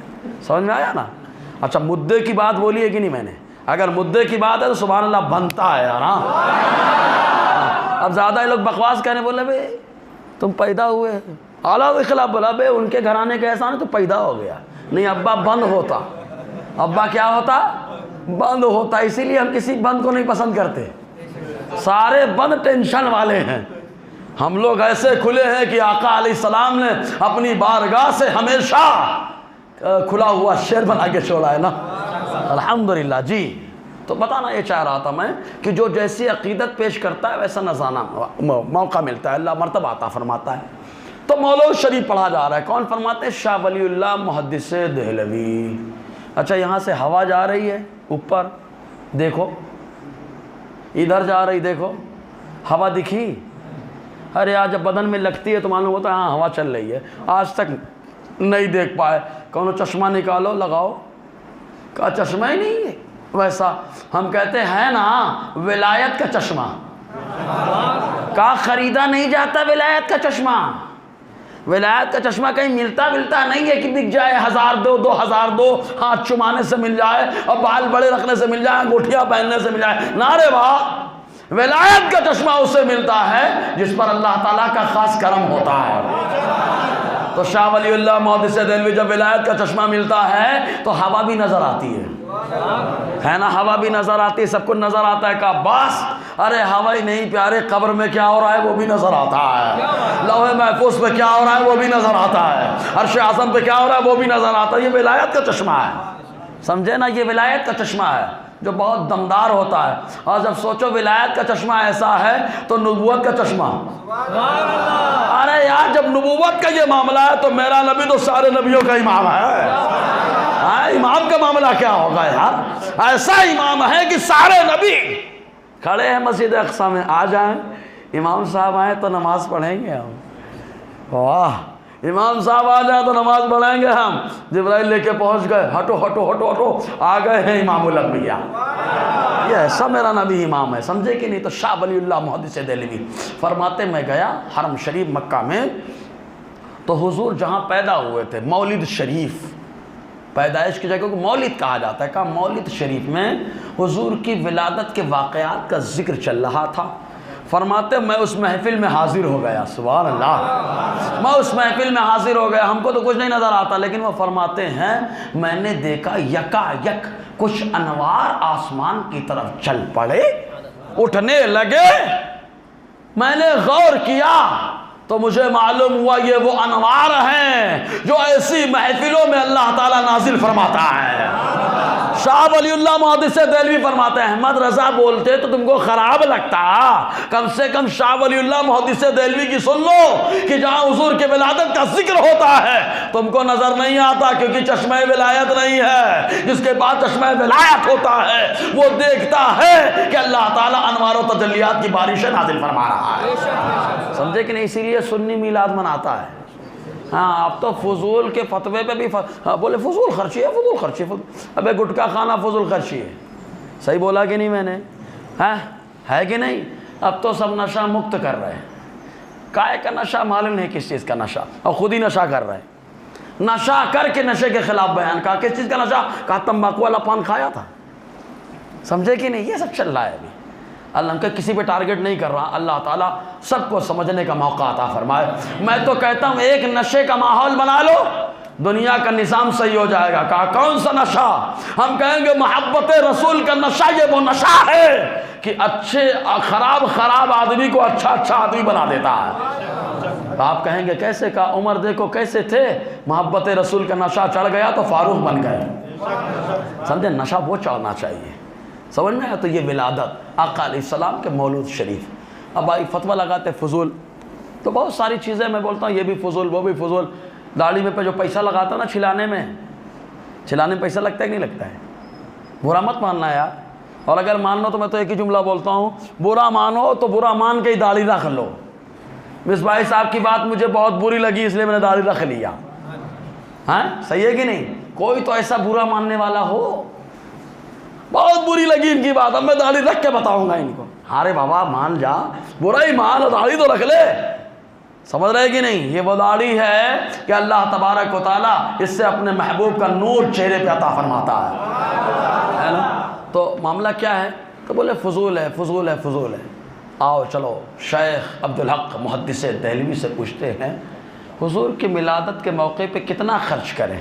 سمجھ میں آیا نا؟ اچھا مدعے کی بات بولی ہے کہ نہیں میں نے؟ اگر مدعے کی بات ہے تو سبحان اللہ بنتا ہے یار۔ اب زیادہ لوگ بکواس کہنے، بولے بھائی تم پیدا ہوئے، اعلیٰ کے خلاف بولا بھائی ان کے گھرانے کا احسان ہے تو پیدا ہو گیا، نہیں ابا بند ہوتا، ابا کیا ہوتا؟ بند ہوتا۔ اسی لیے ہم کسی بند کو نہیں پسند کرتے، سارے بند ٹینشن والے ہیں، ہم لوگ ایسے کھلے ہیں کہ آقا علیہ السلام نے اپنی بارگاہ سے ہمیشہ کھلا ہوا شعر بنا کے چھوڑا ہے نا، الحمدللہ۔ جی تو بتانا یہ چاہ رہا تھا میں کہ جو جیسی عقیدت پیش کرتا ہے ویسا نذرانہ موقع ملتا ہے، اللہ مرتبہ عطا فرماتا ہے۔ تو مولود شریف پڑھا جا رہا ہے، کون فرماتے ہیں؟ شاہ ولی اللہ محدث دہلوی۔ اچھا یہاں سے ہوا جا رہی ہے اوپر، دیکھو ادھر جا رہی، دیکھو ہوا دکھی؟ ارے آج جب بدن میں لگتی ہے تو معلوم ہوتا ہے ہاں ہوا چل رہی ہے، آج تک نہیں دیکھ پائے، کونو چشمہ نکالو لگاؤ، کہا چشمہ ہی نہیں ہے۔ ویسا ہم کہتے ہیں نا ولایت کا چشمہ، کہا خریدا نہیں جاتا ولایت کا چشمہ، ولایت کا چشمہ کہیں ملتا نہیں ہے کہ بک جائے، 1000 دو 2000 دو، ہاتھ چمانے سے مل جائے اور بال بڑے رکھنے سے مل جائے، انگوٹھیاں پہننے سے مل جائے، نارے واہ۔ ولایت کا چشمہ اسے ملتا ہے جس پر اللہ تعالیٰ کا خاص کرم ہوتا ہے۔ تو شاہ ولی اللہ محدث دہلوی جب ولایت کا چشمہ ملتا ہے تو ہوا بھی نظر آتی ہے نا، ہوا بھی نظر آتی ہے، سب کو نظر آتا ہے۔ کہا بس ارے ہوا ہی نہیں پیارے، قبر میں کیا ہو رہا ہے وہ بھی نظر آتا ہے، لوح محفوظ پہ کیا ہو رہا ہے وہ بھی نظر آتا ہے، عرش اعظم پہ کیا ہو رہا ہے وہ بھی نظر آتا ہے۔ یہ ولایت کا چشمہ ہے، سمجھے نا، یہ ولایت کا چشمہ ہے جو بہت دمدار ہوتا ہے۔ اور جب سوچو ولایت کا چشمہ ایسا ہے تو نبوت کا چشمہ، ارے یار جب نبوت کا یہ معاملہ ہے تو میرا نبی تو سارے نبیوں کا امام ہے، امام کا معاملہ کیا ہوگا یار؟ ایسا امام ہے کہ سارے نبی کھڑے ہیں مسجد اقصی میں، آ جائیں امام صاحب آئیں تو نماز پڑھیں گے ہم، واہ امام صاحب آ جائیں تو نماز پڑھیں گے ہم۔ جبرائیل لے کے پہنچ گئے، ہٹو ہٹو ہٹو ہٹو، آ گئے ہیں امام الانبیاء، یہ ایسا میرا نبی امام ہے، سمجھے کہ نہیں؟ تو شاہ ولی اللہ محدث دہلوی فرماتے میں گیا حرم شریف مکہ میں، تو حضور جہاں پیدا ہوئے تھے مولد شریف، پیدائش کی جگہ کو مولد کہا جاتا ہے، کہا مولد شریف میں حضور کی ولادت کے واقعات کا ذکر چل رہا تھا۔ فرماتے میں اس محفل میں حاضر ہو گیا، سبحان اللہ، میں اس محفل میں حاضر ہو گیا، ہم کو تو کچھ نہیں نظر آتا، لیکن وہ فرماتے ہیں میں نے دیکھا یکا یک کچھ انوار آسمان کی طرف چل پڑے، اٹھنے لگے، میں نے غور کیا تو مجھے معلوم ہوا یہ وہ انوار ہیں جو ایسی محفلوں میں اللہ تعالیٰ نازل فرماتا ہے۔ شاہ ولی اللہ محدث دہلوی فرماتے ہیں احمد رضا بولتے تو تم کو خراب لگتا، کم سے کم شاہ ولی اللہ محدث دہلوی کی سن لو کہ جہاں حضور کے ولادت کا ذکر ہوتا ہے تم کو نظر نہیں آتا، کیونکہ چشمہ ولایت نہیں ہے۔ جس کے بعد چشمہ ولایت ہوتا ہے وہ دیکھتا ہے کہ اللہ تعالیٰ انوار و تجلیات کی بارشیں نازل فرما رہا ہے۔ سمجھے کہ نہیں؟ اسی لیے سنی میلاد مناتا ہے۔ ہاں اب تو فضول کے فتوے پہ بھی بولے فضول خرچی ہے، فضول خرچی، ابے گٹکا کھانا فضول خرچی ہے۔ صحیح بولا کہ نہیں میں نے؟ ہے کہ نہیں؟ اب تو سب نشہ مکت کر رہے ہیں۔ کائے کا نشہ معلوم نہیں کس چیز کا نشہ، اور خود ہی نشہ کر رہے ہیں۔ نشہ کر کے نشے کے خلاف بیان کہا، کس چیز کا نشہ؟ کہا تمباکو والا پان کھایا تھا۔ سمجھے کہ نہیں؟ یہ سب چل رہا ہے ابھی۔ اللہ کا کسی پہ ٹارگٹ نہیں کر رہا، اللہ تعالیٰ سب کو سمجھنے کا موقع عطا فرمائے۔ میں تو کہتا ہوں ایک نشے کا ماحول بنا لو، دنیا کا نظام صحیح ہو جائے گا۔ کہا کون سا نشہ؟ ہم کہیں گے محبت رسول کا نشہ۔ یہ وہ نشہ ہے کہ اچھے خراب آدمی کو اچھا آدمی بنا دیتا ہے۔ آپ کہیں گے کیسے؟ کہا عمر دیکھو کیسے تھے، محبت رسول کا نشہ چڑھ گیا تو فاروق بن گئے۔ سمجھے؟ نشہ وہ چڑھنا چاہیے، سمجھ میں ہے؟ تو یہ ولادت آقا علیہ السلام کے مولود شریف۔ اب آئی فتویٰ لگاتے فضول، تو بہت ساری چیزیں میں بولتا ہوں یہ بھی فضول وہ بھی فضول۔ داڑھی میں پہ جو پیسہ لگاتا نا چھلانے میں پیسہ لگتا ہے کہ نہیں لگتا ہے؟ برا مت ماننا یار، اور اگر مان لو تو میں تو ایک ہی جملہ بولتا ہوں، برا مانو تو برا مان کے ہی داڑھی رکھ لو۔ مصباحی صاحب کی بات مجھے بہت بری لگی اس لیے میں نے داڑھی رکھ لیا۔ ہاں صحیح ہے کہ نہیں؟ کوئی تو ایسا برا ماننے والا ہو، بہت بری لگی ان کی بات، اب میں داڑھی رکھ کے بتاؤں گا ان کو۔ ارے بابا مان جا، برا ہی مان، داڑھی تو رکھ لے۔ سمجھ رہے کہ نہیں؟ یہ وہ داڑھی ہے کہ اللہ تبارک و تعالیٰ اس سے اپنے محبوب کا نور چہرے پہ عطا فرماتا ہے نا؟ تو معاملہ کیا ہے؟ تو بولے فضول ہے فضول ہے فضول ہے۔ آؤ چلو شیخ عبدالحق محدث دہلوی سے پوچھتے ہیں حضور کی ملادت کے موقع پہ کتنا خرچ کریں؟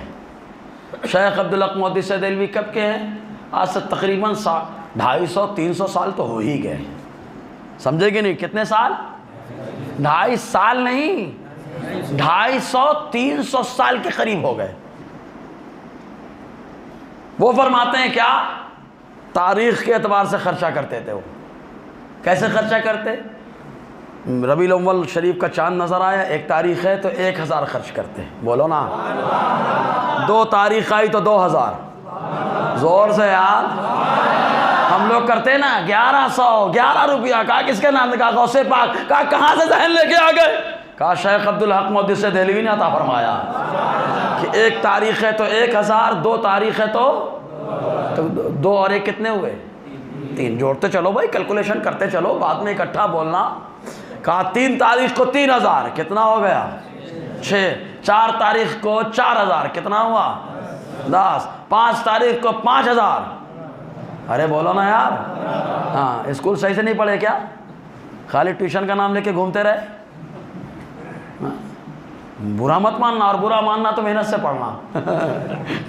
شیخ عبدالحق محدث دہلوی کب کے ہیں؟ آج سے تقریباً 250-300 سال تو ہو ہی گئے۔ سمجھے کہ نہیں؟ کتنے سال؟ 250 سال نہیں، 250-300 سال کے قریب ہو گئے۔ وہ فرماتے ہیں کیا؟ تاریخ کے اعتبار سے خرچہ کرتے تھے۔ وہ کیسے خرچہ کرتے؟ ربیع الاول شریف کا چاند نظر آیا، ایک تاریخ ہے تو 1000 خرچ کرتے، بولو نا۔ 2 تاریخ آئی تو 2000، زور سے یار۔ ہم لوگ کرتے نا 1100 روپیہ۔ کہا کس کے نام؟ کہا غوث پاک۔ کہا کہاں سے ذہن لے کے آ گئے؟ کہا شیخ عبدالحق محدث دہلوی نے عطا فرمایا کہ 1 تاریخ ہے تو 1000، 2 تاریخ ہے تو 2 اور 1 کتنے ہوئے؟ 3۔ جوڑتے چلو بھائی، کیلکولیشن کرتے چلو، بعد میں اکٹھا بولنا۔ کہا 3 تاریخ کو 3000، کتنا ہو گیا؟ 6۔ 4 تاریخ کو 4000، کتنا ہوا؟ 10۔ 5 تاریخ کو 5000۔ ارے بولو نا یار۔ ہاں اسکول صحیح سے نہیں پڑھے کیا؟ خالی ٹیوشن کا نام لے کے گھومتے رہے؟ برا مت ماننا، اور برا ماننا تو محنت سے پڑھنا۔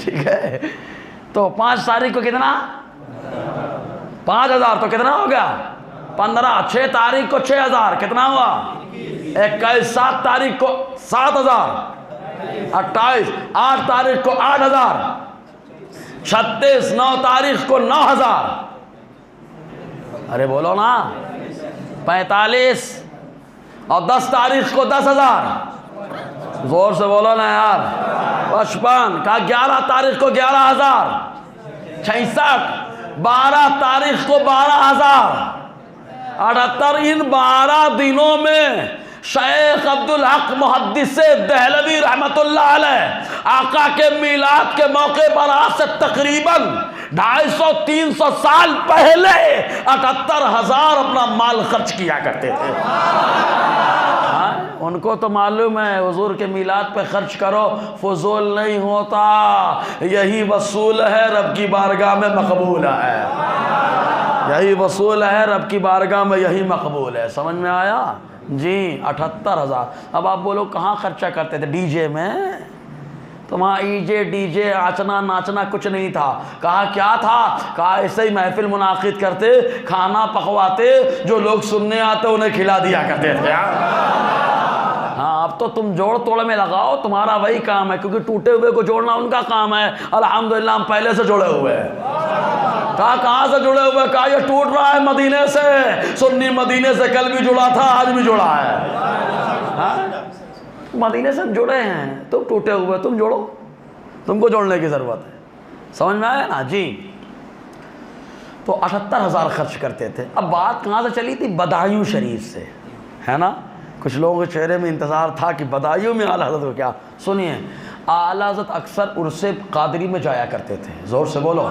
ٹھیک ہے؟ تو 5 تاریخ کو کتنا؟ 5000، تو کتنا ہو گیا؟ 15۔ 6 تاریخ کو 6000، کتنا ہوا؟ 21۔ 7 تاریخ کو 7000، 28۔ 8 تاریخ کو 8000، 36۔ 9 تاریخ کو 9000۔ ارے بولو نا۔ 45۔ اور 10 تاریخ کو 10000، زور سے بولو نا یار۔ 55۔ کہا 11 تاریخ کو 11000، 66۔ 12 تاریخ کو 12000، 78۔ ان 12 دنوں میں شیخ عبدالحق محدث دہلوی رحمت اللہ علیہ آقا کے میلاد کے موقع پر آج سے تقریباً 250-300 سال پہلے 78,000 اپنا مال خرچ کیا کرتے تھے۔ ان کو تو معلوم ہے حضور کے میلاد پہ خرچ کرو فضول نہیں ہوتا، یہی وصول ہے رب کی بارگاہ میں مقبول ہے، یہی وصول ہے رب کی بارگاہ میں، یہی مقبول ہے۔ سمجھ میں آیا؟ جی 78,000۔ اب آپ بولو کہاں خرچہ کرتے تھے؟ ڈی جے میں؟ تو وہاں ای جے ڈی جے آچنا ناچنا کچھ نہیں تھا۔ کہا کیا تھا؟ کہا ایسے ہی محفل منعقد کرتے، کھانا پکواتے، جو لوگ سننے آتے انہیں کھلا دیا کرتے تھے۔ ہاں آپ اب تو تم جوڑ توڑ میں لگاؤ، تمہارا وہی کام ہے، کیونکہ ٹوٹے ہوئے کو جوڑنا ان کا کام ہے، الحمدللہ ہم پہلے سے جڑے ہوئے ہیں۔ کہا کہاں سے جڑے ہوئے؟ کہا یہ ٹوٹ رہا ہے مدینے سے، سنی مدینے سے کل بھی جڑا تھا آج بھی جڑا ہے، مدینے سے جڑے ہیں، تم ٹوٹے ہوئے تم جوڑو، تم کو جوڑنے کی ضرورت ہے، سمجھ میں آیا نا جی؟ تو 78,000 خرچ کرتے تھے۔ اب بات کہاں سے چلی تھی؟ بدایوں شریف سے، ہے نا؟ کچھ لوگوں کے چہرے میں انتظار تھا کہ بدایوں میں اعلیٰ حضرت کو کیا؟ سنیے، اعلیٰ حضرت اکثر عرس قادری میں جایا کرتے تھے، زور سے بولو۔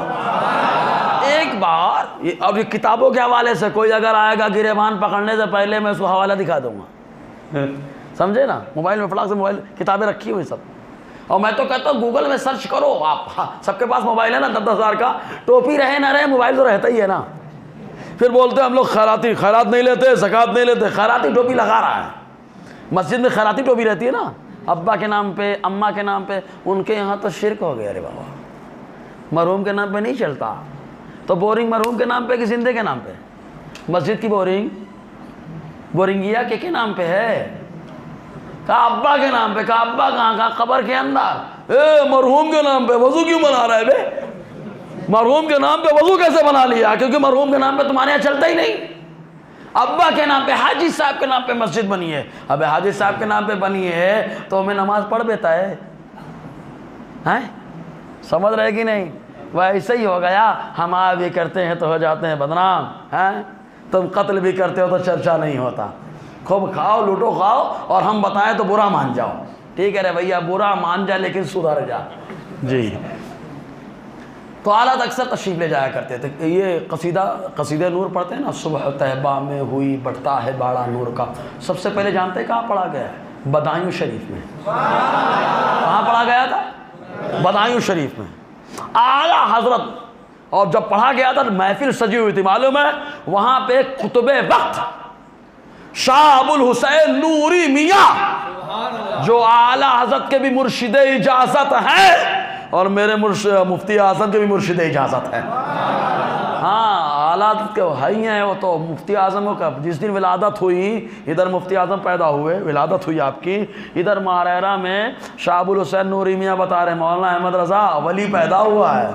ایک بار اب یہ کتابوں کے حوالے سے کوئی اگر آئے گا گریبان پکڑنے سے پہلے میں اس کو حوالہ دکھا دوں گا، سمجھے نا؟ موبائل میں فلاک سے موبائل کتابیں رکھی ہوئی سب، اور میں تو کہتا ہوں گوگل میں سرچ کرو آپ، سب کے پاس موبائل ہے نا 10,000 کا، ٹوپی رہے نہ رہے موبائل تو رہتا ہی ہے نا۔ پھر بولتے ہیں ہم لوگ خیراتی، خیرات نہیں لیتے، زکوٰۃ نہیں لیتے، خیراتی ٹوپی لگا رہا ہے، مسجد میں خیراتی ٹوپی رہتی ہے نا، ابا کے نام پہ، اماں کے نام پہ، ان کے یہاں تو شرک ہو گیا، ارے بابا مرحوم کے نام پہ نہیں چلتا، تو بورنگ مرحوم کے نام پہ کہ زندے کے نام پہ؟ مسجد کی بورنگیا کے نام پہ ہے، کہا ابا کے نام پہ، کہا ابا کہاں؟ کہا قبر کے اندر۔ مرحوم کے نام پہ وضو کیوں بنا رہا ہے بے؟ مرحوم کے نام پہ وضو کیسے بنا لیا؟ کیونکہ مرحوم کے نام پہ تمہارے یہاں چلتا ہی نہیں۔ ابا کے نام پہ، حاجی صاحب کے نام پہ مسجد بنی ہے، اب حاجی صاحب کے نام پہ بنی ہے تو ہمیں نماز پڑھ دیتا ہے، سمجھ رہے کہ نہیں؟ ویسے ہی ہو گیا، ہم بھی کرتے ہیں تو ہو جاتے ہیں بدنام، تم قتل بھی کرتے ہو تو چرچا نہیں ہوتا، خوب کھاؤ لوٹو کھاؤ اور ہم بتائیں تو برا مان جاؤ، ٹھیک ہے رے بھیا، برا مان جا لیکن سدھر جا جی۔ تو اعلیٰ اکثر تشریف لے جایا کرتے تھے۔ یہ قصیدہ نور پڑھتے ہیں نا، صبح طیبہ میں ہوئی بڑھتا ہے باڑا نور کا، سب سے پہلے جانتے کہاں پڑھا گیا ہے؟ بدایوں شریف میں۔ کہاں پڑھا گیا تھا؟ بدایوں شریف میں، اعلیٰ حضرت، اور جب پڑھا گیا تھا محفل سجی ہوئی تھی، معلوم ہے وہاں پہ قطب وقت شاہ ابو الحسین نوری میاں جو اعلیٰ حضرت کے بھی مرشد اجازت ہے اور میرے مفتی اعظم کے بھی مرشد اجازت ہے، اعلیٰ حضرت کے بھائی ہیں وہ تو مفتی اعظم کا، جس دن ولادت ہوئی ادھر مفتی اعظم پیدا ہوئے، ولادت ہوئی آپ کی، ادھر ماریرہ میں شاہ ابو الحسین نوری میاں بتا رہے مولانا احمد رضا ولی پیدا ہوا ہے،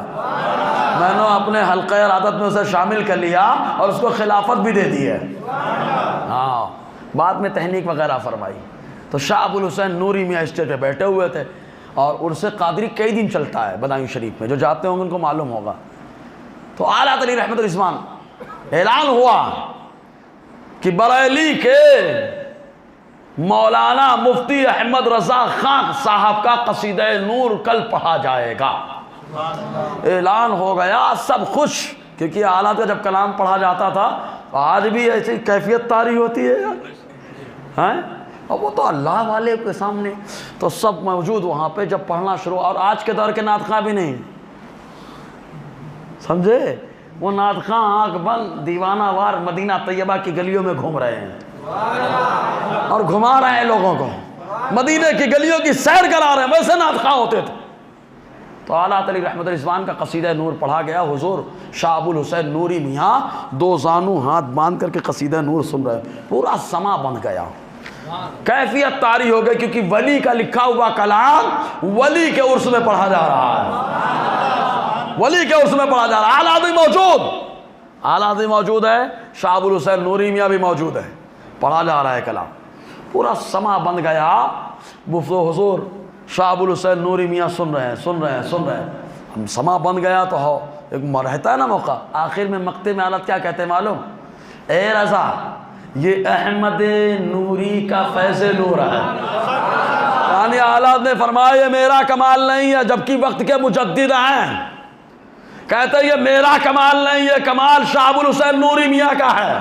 میں نے اپنے حلقہ ارادت میں اسے شامل کر لیا اور اس کو خلافت بھی دے دی ہے، بعد میں تحنیک وغیرہ فرمائی۔ تو شاہ ابو الحسین نوری میاں اسٹیج پہ بیٹھے ہوئے تھے، اور عرس قادری کئی دن چلتا ہے بدایوں شریف میں، جو جاتے ہوں گے ان کو معلوم ہوگا۔ تو اعلیٰ علی رحمت الرضوان اعلان ہوا کہ بریلی کے مولانا مفتی احمد رضا خان صاحب کا قصیدہ نور کل پڑھا جائے گا، اعلان ہو گیا، سب خوش، کیونکہ اعلیٰ کا جب کلام پڑھا جاتا تھا آج بھی ایسی کیفیت طاری ہوتی ہے، اور وہ تو اللہ والے کے سامنے، تو سب موجود وہاں پہ جب پڑھنا شروع، اور آج کے دور کے نعت خواں بھی نہیں، سمجھے؟ وہ نعت خواں آنکھ بند دیوانہ وار مدینہ طیبہ کی گلیوں میں گھوم رہے ہیں اور گھما رہے ہیں لوگوں کو، مدینہ کی گلیوں کی سیر کرا رہے ہیں، ویسے نعت خواں ہوتے تھے۔ تو اعلیٰ علی رحمت الرضوان کا قصیدہ نور پڑھا گیا، حضور شاہ ابو الحسین نوری میاں دو زانو ہاتھ باندھ کر کے قصیدہ نور سن رہے، پورا سما بن گیا، کیفیت طاری ہو گئی، کیونکہ ولی کا لکھا ہوا کلام ولی کے عرس میں پڑھا جا رہا ہے، ولی کے عرس میں پڑھا جا رہا ہے، اعلیٰ موجود، اعلیٰ موجود ہے، شاہ ابو الحسین نوری میاں بھی موجود ہے، پڑھا جا رہا ہے کلام، پورا سما بن گیا، حضور شاہ ابو الحسین نوری میاں سن رہے ہیں، ہم سما بن گیا تو ہو ایک رہتا ہے نا موقع، آخر میں مقطع میں حالت کیا کہتے ہیں معلوم؟ اے رضا یہ احمد نوری کا فیض نور ہے، یعنی اعلیٰ نے فرمایا یہ میرا کمال نہیں ہے، جبکہ وقت کے مجدد ہیں، کہتے ہیں یہ میرا کمال نہیں ہے، کمال شاہ ابو الحسین نوری میاں کا ہے،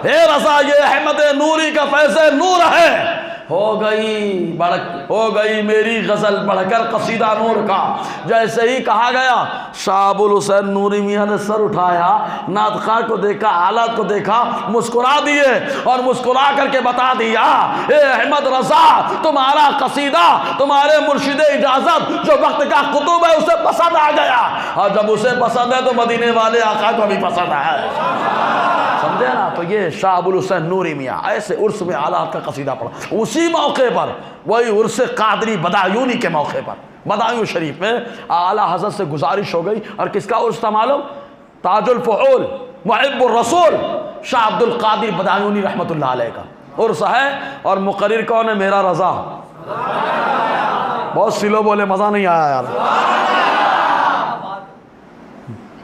اے رضا یہ احمد نوری کا فیض نور ہے، ہو گئی میری غزل پڑھ کر قصیدہ نور کا، جیسے ہی کہا گیا شاہ ابو الحسین نوری میاں نے سر اٹھایا، نعت خواں کو دیکھا، حالات کو دیکھا، مسکرا دیے اور مسکرا کر کے بتا دیا اے احمد رضا تمہارا قصیدہ تمہارے مرشد اجازت جو وقت کا قطب ہے اسے پسند آ گیا، اور جب اسے پسند ہے تو مدینے والے آقا کو بھی پسند ہے۔ سمجھے نا؟ تو یہ شاہ ابو الحسین نوری میاں ایسے عرس میں اعلیٰ کا قصیدہ پڑھا، اسی موقع پر وہی عرس قادری بدایونی کے موقع پر بدایون شریف میں اعلیٰ حضرت سے گزارش ہو گئی، اور کس کا عرس تھا معلوم؟ تاج الفحول محب الرسول شاہ عبد القادر بدایونی رحمۃ اللہ علیہ کا عرس ہے، اور مقرر کون ہے؟ میرا رضا۔ بہت سلو بولے، مزہ نہیں آیا یار۔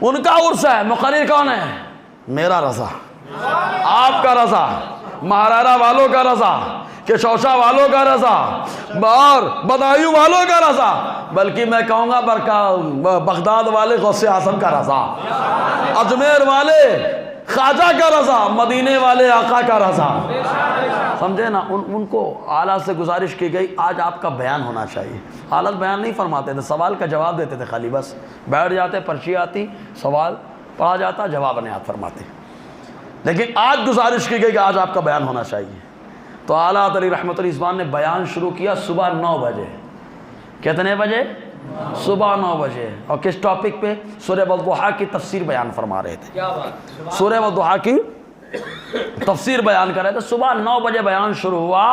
ان کا عرس ہے، مقرر کون ہے؟ میرا رضا، آپ کا رضا، مہارارا والوں کا رضا، کشوشا والوں کا رضا، اور بدایوں والوں کا رضا، بلکہ میں کہوں گا بغداد والے غوث اعظم کا رضا، اجمیر والے خواجہ کا رضا، مدینے والے آقا کا رضا۔ سمجھے نا؟ ان کو اعلیٰ سے گزارش کی گئی آج آپ کا بیان ہونا چاہیے۔ اعلیٰ بیان نہیں فرماتے تھے، سوال کا جواب دیتے تھے، خالی بس بیٹھ جاتے، پرچی آتی، سوال پڑھا جاتا، جواب نہیں فرماتے۔ لیکن آج گزارش کی گئی کہ آج آپ کا بیان ہونا چاہیے، تو اعلیٰ علی رحمۃ اللہ نے بیان شروع کیا صبح 9 بجے۔ کتنے بجے؟ صبح 9 بجے۔ اور کس ٹاپک پہ؟ سورہ والضحیٰ کی تفسیر بیان فرما رہے تھے، سورہ والضحیٰ کی تفسیر بیان کر رہے تھے۔ صبح 9 بجے بیان شروع ہوا،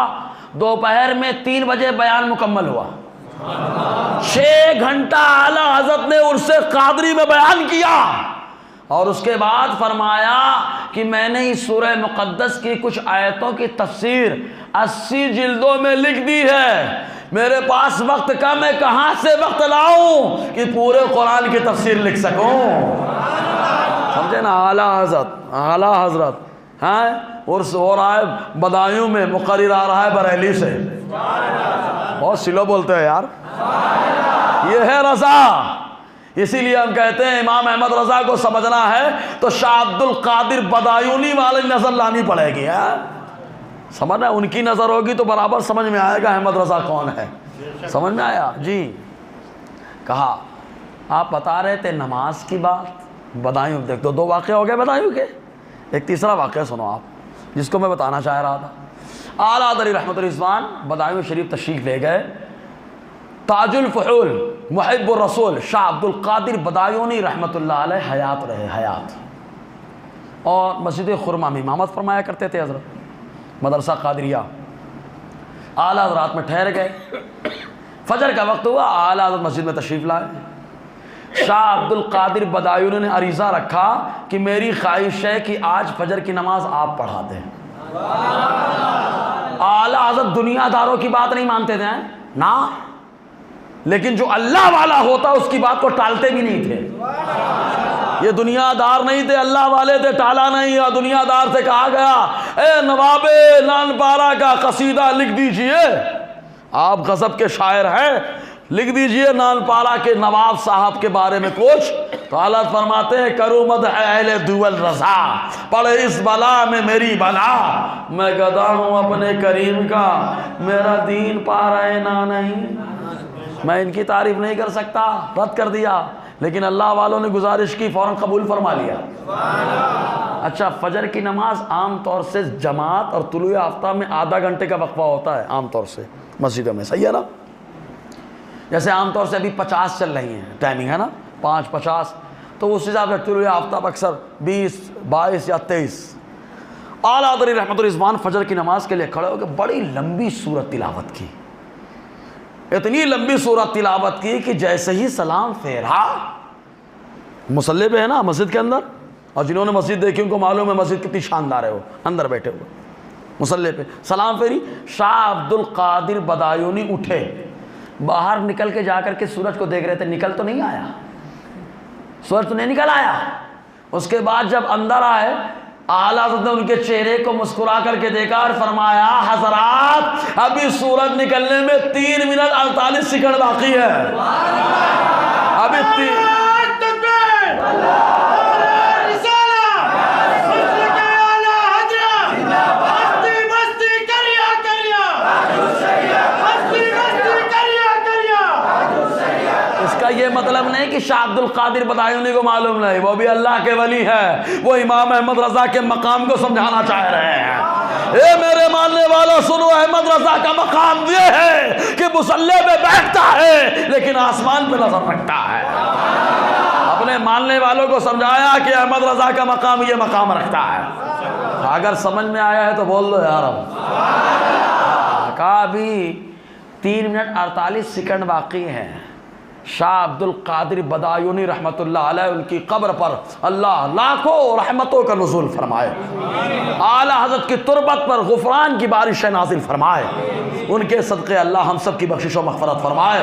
دوپہر میں 3 بجے بیان مکمل ہوا۔ 6 گھنٹہ اعلیٰ حضرت نے عرس قادری میں بیان کیا، اور اس کے بعد فرمایا کہ میں نے اس سورہ مقدس کی کچھ آیتوں کی تفسیر 80 جلدوں میں لکھ دی ہے، میرے پاس وقت کم ہے، کہاں سے وقت لاؤں کہ پورے قرآن کی تفسیر لکھ سکوں؟ سمجھے نا؟ اعلیٰ حضرت ہیں، عرس ہو رہا ہے بدایوں میں، مقرر آ رہا ہے بریلی سے۔ بہت سلو بولتے ہیں یار۔ یہ ہے رضا۔ اسی لیے ہم کہتے ہیں امام احمد رضا کو سمجھنا ہے تو شاہ عبد القادر بدایونی والی نظر لانی پڑے گی۔ سمجھنا، ان کی نظر ہوگی تو برابر سمجھ میں آئے گا احمد رضا کون ہے۔ سمجھ میں آیا؟ جی۔ کہا آپ بتا رہے تھے نماز کی بات، بدایوں دیکھ تو 2 واقعے ہو گئے بدایوں کے، ایک تیسرا واقعہ سنو آپ، جس کو میں بتانا چاہ رہا تھا۔ اعلیٰ علی رحمۃ اللہ بدایوں شریف تشریف لے گئے، تاج الفحول محب الرسول شاہ عبد القادر بدایونی رحمۃ اللہ علیہ حیات رہے، حیات، اور مسجد خرما میں امامت فرمایا کرتے تھے حضرت، مدرسہ قادریہ۔ اعلیٰ حضرات میں ٹھہر گئے، فجر کا وقت ہوا، اعلیٰ حضرت مسجد میں تشریف لائے۔ شاہ عبد القادر بدایونی نے عریضہ رکھا کہ میری خواہش ہے کہ آج فجر کی نماز آپ پڑھا دیں۔ اعلیٰ حضرت دنیا داروں کی بات نہیں مانتے تھے نا، لیکن جو اللہ والا ہوتا اس کی بات کو ٹالتے بھی نہیں تھے۔ یہ دنیا دار نہیں تھے، اللہ والے تھے، ٹالا نہیں۔ اور دنیا دار سے کہا گیا اے نواب نان پارا کا قصیدہ لکھ دیجئے، آپ غضب کے شاعر ہیں، لکھ دیجئے نان پارا کے نواب صاحب کے بارے میں کچھ۔ تو حالت فرماتے ہیں کرو مدح اہل دول رضا، پڑھ اس بلا میں میری بلا، میں گدا ہوں اپنے کریم کا، میرا دین پارا نا نہیں، میں ان کی تعریف نہیں کر سکتا، رد کر دیا۔ لیکن اللہ والوں نے گزارش کی، فوراً قبول فرما لیا۔ اچھا، فجر کی نماز عام طور سے جماعت اور طلوع آفتاب میں آدھا گھنٹے کا وقفہ ہوتا ہے عام طور سے مسجدوں میں، صحیح ہے نا؟ جیسے عام طور سے ابھی 50 چل رہی ہیں ٹائمنگ، ہے نا، 5:50، تو اس حساب سے طلوع آفتاب اکثر 20، 22 یا 23۔ اعلیٰ حضرت رحمۃ اللہ فجر کی نماز کے لیے کھڑے ہو کے بڑی لمبی سورت تلاوت کی، اتنی لمبی سورت تلاوت کی کہ جیسے ہی سلام پھیرا، مصلی پہ ہے نا مسجد کے اندر، اور جنہوں نے مسجد دیکھی ان کو معلوم ہے مسجد کتنی شاندار ہے، وہ اندر بیٹھے ہوئے مصلی پہ سلام پھیری، شاہ عبد القادر بدایونی اٹھے، باہر نکل کے جا کر کے سورج کو دیکھ رہے تھے، نکل تو نہیں آیا، سورج تو نہیں نکل آیا۔ اس کے بعد جب اندر آئے، اعلیٰ حضرت نے ان کے چہرے کو مسکرا کر کے دیکھا اور فرمایا حضرات ابھی سورج نکلنے میں 3 منٹ 48 سیکنڈ باقی ہے، ابھی یہ مطلب نہیں کہ شاہ عبد القادر بدایونی کو معلوم نہیں، وہ بھی اللہ کے ولی ہے، وہ امام احمد رضا کے مقام کو سمجھانا چاہ رہے ہیں۔ اے میرے ماننے والوں سنو، احمد رضا کا مقام یہ ہے کہ مصلی پہ بیٹھتا ہے لیکن آسمان پہ نظر رکھتا ہے۔ اب اپنے ماننے والوں کو سمجھایا کہ احمد رضا کا مقام یہ مقام رکھتا ہے. اگر سمجھ میں آیا ہے تو بول دو یا رب. کہا ابھی 3 منٹ 48 سیکنڈ باقی ہیں. شاہ عبد القادر بدایونی رحمت اللہ علیہ ان کی قبر پر اللہ لاکھوں رحمتوں کا نزول فرمائے. اعلی حضرت کی تربت پر غفران کی بارشیں نازل فرمائے. ان کے صدقے اللہ ہم سب کی بخشش و مغفرت فرمائے.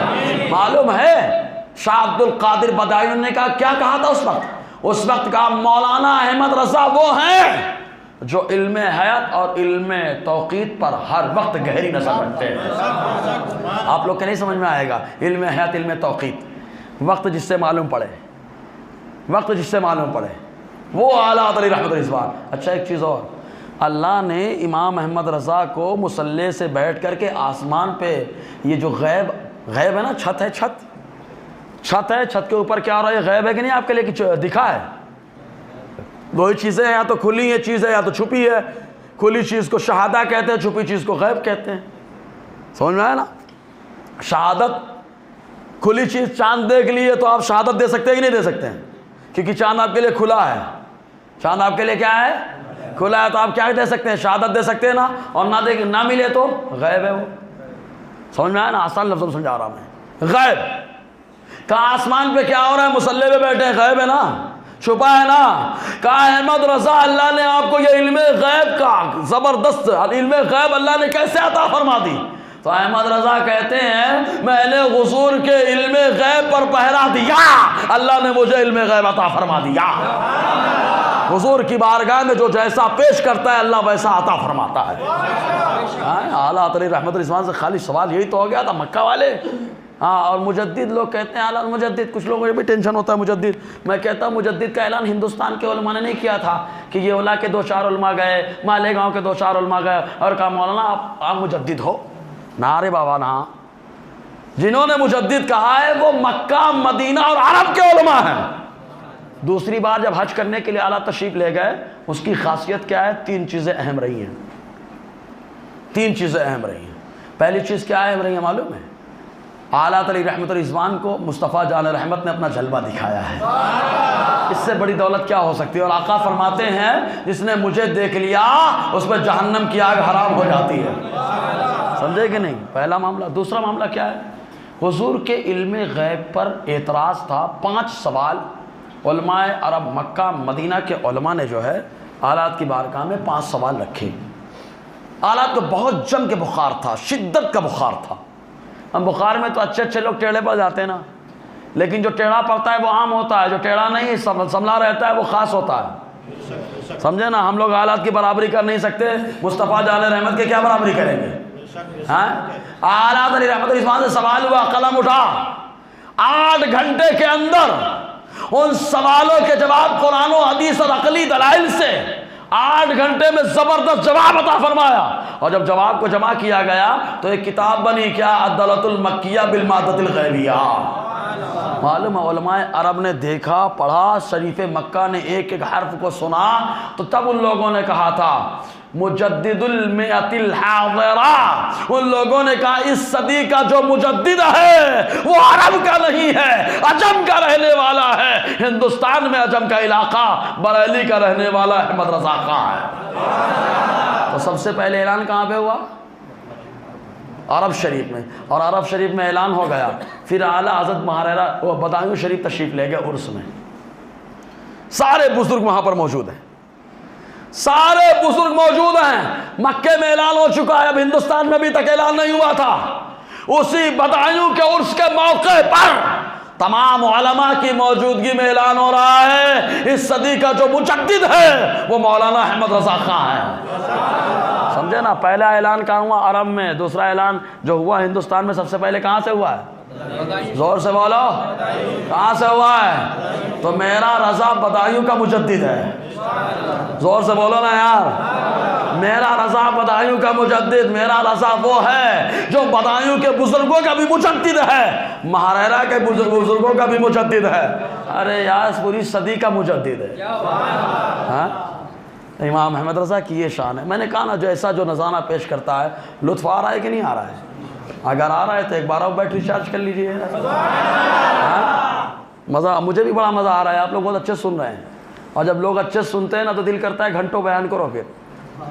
معلوم ہے شاہ عبد القادر بدایونی نے کیا کہا تھا اس وقت کہا مولانا احمد رضا وہ ہیں جو علم حیات اور علم توقیت پر ہر وقت گہری نظر رکھتے ہیں. آپ لوگ کے نہیں سمجھ میں آئے گا. علم حیات علم توقیت وقت جس سے معلوم پڑے وہ اعلیٰ علی رحمت رضوان. اچھا ایک چیز اور, اللہ نے امام احمد رضا کو مصلی سے بیٹھ کر کے آسمان پہ یہ جو غیب ہے نا, چھت ہے, چھت کے اوپر کیا ہو رہا ہے, یہ غیب ہے کہ نہیں آپ کے لیے دکھا ہے؟ دو ہی چیزیں ہیں, یا تو کھلی ہے چیز ہے یا تو چھپی ہے. کھلی چیز کو شہادہ کہتے ہیں, چھپی چیز کو غیب کہتے ہیں. سمجھ میں آیا نا؟ شہادت کھلی چیز, چاند دیکھ لیے تو آپ شہادت دے سکتے ہیں کہ نہیں دے سکتے ہیں؟ کیونکہ چاند آپ کے لیے کھلا ہے. چاند آپ کے لیے کیا ہے؟ کھلا ہے. تو آپ کیا دے سکتے ہیں؟ شہادت دے سکتے ہیں نا. اور نہ ملے تو غیب ہے وہ. سمجھ میں آیا نا؟ آسان لفظوں میں سمجھا رہا میں. غیب کہاں آسمان پہ کیا ہو رہا ہے, مصلی پہ بیٹھے ہیں, غیب ہے نا, چھپا ہے نا. کہا احمد رضا اللہ نے آپ کو یہ علم غیب کا زبردست علم غیب اللہ نے کیسے عطا فرما دی؟ تو احمد رضا کہتے ہیں میں نے حضور کے علم غیب پر پہرا دیا, اللہ نے مجھے علم غیب عطا فرما دیا. حضور کی بارگاہ میں جو جیسا پیش کرتا ہے اللہ ویسا عطا فرماتا ہے. اعلیٰ علی رحمت رضوان سے خالی سوال یہی تو ہو گیا تھا مکہ والے. اور مجدد لوگ کہتے ہیں اعلیٰ مجدد, کچھ لوگوں کو بھی ٹینشن ہوتا ہے مجدد. میں کہتا ہوں مجدد کا اعلان ہندوستان کے علماء نے نہیں کیا تھا کہ یہ اولا کے 2-4 علماء گئے, مالیگاؤں کے 2-4 علماء گئے اور کہا مولانا آپ مجدد ہو. نہ رے بابا نہ. جنہوں نے مجدد کہا ہے وہ مکہ, مدینہ اور عرب کے علماء ہیں. دوسری بار جب حج کرنے کے لیے اعلیٰ تشریف لے گئے, اس کی خاصیت کیا ہے؟ 3 چیزیں اہم رہی ہیں. 3 چیزیں اہم رہی ہیں. پہلی چیز کیا اہم رہی ہے معلوم ہے؟ اعلیٰ علی رحمت رضوان کو مصطفیٰ جان رحمت نے اپنا جلوہ دکھایا ہے. اس سے بڑی دولت کیا ہو سکتی ہے؟ اور آقا فرماتے ہیں جس نے مجھے دیکھ لیا اس پہ جہنم کی آگ حرام ہو جاتی ہے. سمجھے کہ نہیں؟ پہلا معاملہ. دوسرا معاملہ کیا ہے؟ حضور کے علم غیب پر اعتراض تھا. 5 سوال علماء عرب مکہ مدینہ کے علماء نے جو ہے اعلیٰ کی بارگاہ میں 5 سوال رکھے. اعلیٰ کو بہت جم کے بخار تھا, شدت کا بخار تھا. ہم بخار میں تو اچھے لوگ ٹیڑھے پڑ جاتے ہیں نا, لیکن جو ٹیڑھا پڑتا ہے وہ عام ہوتا ہے, جو ٹیڑھا نہیں سنبھلا رہتا ہے وہ خاص ہوتا ہے. سمجھے نا؟ ہم لوگ حالات کی برابری کر نہیں سکتے, مصطفیٰ جان رحمت کے کیا برابری کریں گے؟ اعلیٰ علی رحمت رضوان سے سوال ہوا, قلم اٹھا. 8 گھنٹے کے اندر ان سوالوں کے جواب قرآن و حدیث اور عقلی دلائل سے 8 گھنٹے میں زبردست جواب عطا فرمایا. اور جب جواب کو جمع کیا گیا تو ایک کتاب بنی, کیا؟ الدلۃ المکیہ بالمادۃ الغیبیہ. معلوم ہے علماء عرب نے دیکھا, پڑھا, شریف مکہ نے ایک ایک حرف کو سنا, تو تب ان لوگوں نے کہا تھا مجدد المئۃ الحاضرہ. ان لوگوں نے کہا اس صدی کا جو مجدد ہے وہ عرب کا نہیں ہے, عجم کا رہنے والا ہے. ہندوستان میں عجم کا علاقہ بریلی کا رہنے والا احمد رضا خاں ہے. تو سب سے پہلے اعلان کہاں پہ ہوا؟ عرب شریف میں. اور عرب شریف میں اعلان ہو گیا. پھر اعلیٰ حضرت مہاراجہ وہ بدایوں شریف تشریف لے گئے عرس میں. سارے بزرگ وہاں پر موجود ہیں, سارے بزرگ موجود ہیں. مکے میں اعلان ہو چکا ہے, اب ہندوستان میں ابھی تک اعلان نہیں ہوا تھا. اسی بدایوں کے عرس کے موقع پر تمام علماء کی موجودگی میں اعلان ہو رہا ہے اس صدی کا جو مجدد ہے وہ مولانا احمد رضا خاں ہے. سمجھے نا؟ پہلا اعلان کہاں ہوا؟ عرب میں. دوسرا اعلان جو ہوا ہندوستان میں سب سے پہلے کہاں سے ہوا ہے؟ زور سے بولو, کہاں سے ہوا ہے؟ تو میرا رضا بدایوں کا مجدد ہے. زور سے بولو نا یار. میرا رضا بدایوں کا مجدد, میرا رضا وہ ہے جو بدایوں کے بزرگوں کا بھی مجدد ہے, مہاراجہ کے بزرگوں کا بھی مجدد ہے. ارے یار پوری صدی کا مجدد ہے. ہاں امام احمد رضا کی یہ شان ہے. میں نے کہا نا جیسا جو نذرانہ پیش کرتا ہے لطف آ رہا ہے کہ نہیں آ رہا ہے؟ اگر آ رہا ہے تو ایک بار آپ بیٹری چارج کر لیجئے. مزہ، مجھے بھی بڑا مزہ آ رہا ہے، آپ لوگ بہت اچھے سن رہے ہیں، اور جب لوگ اچھے سنتے ہیں نا تو دل کرتا ہے گھنٹوں بیان کرو، پھر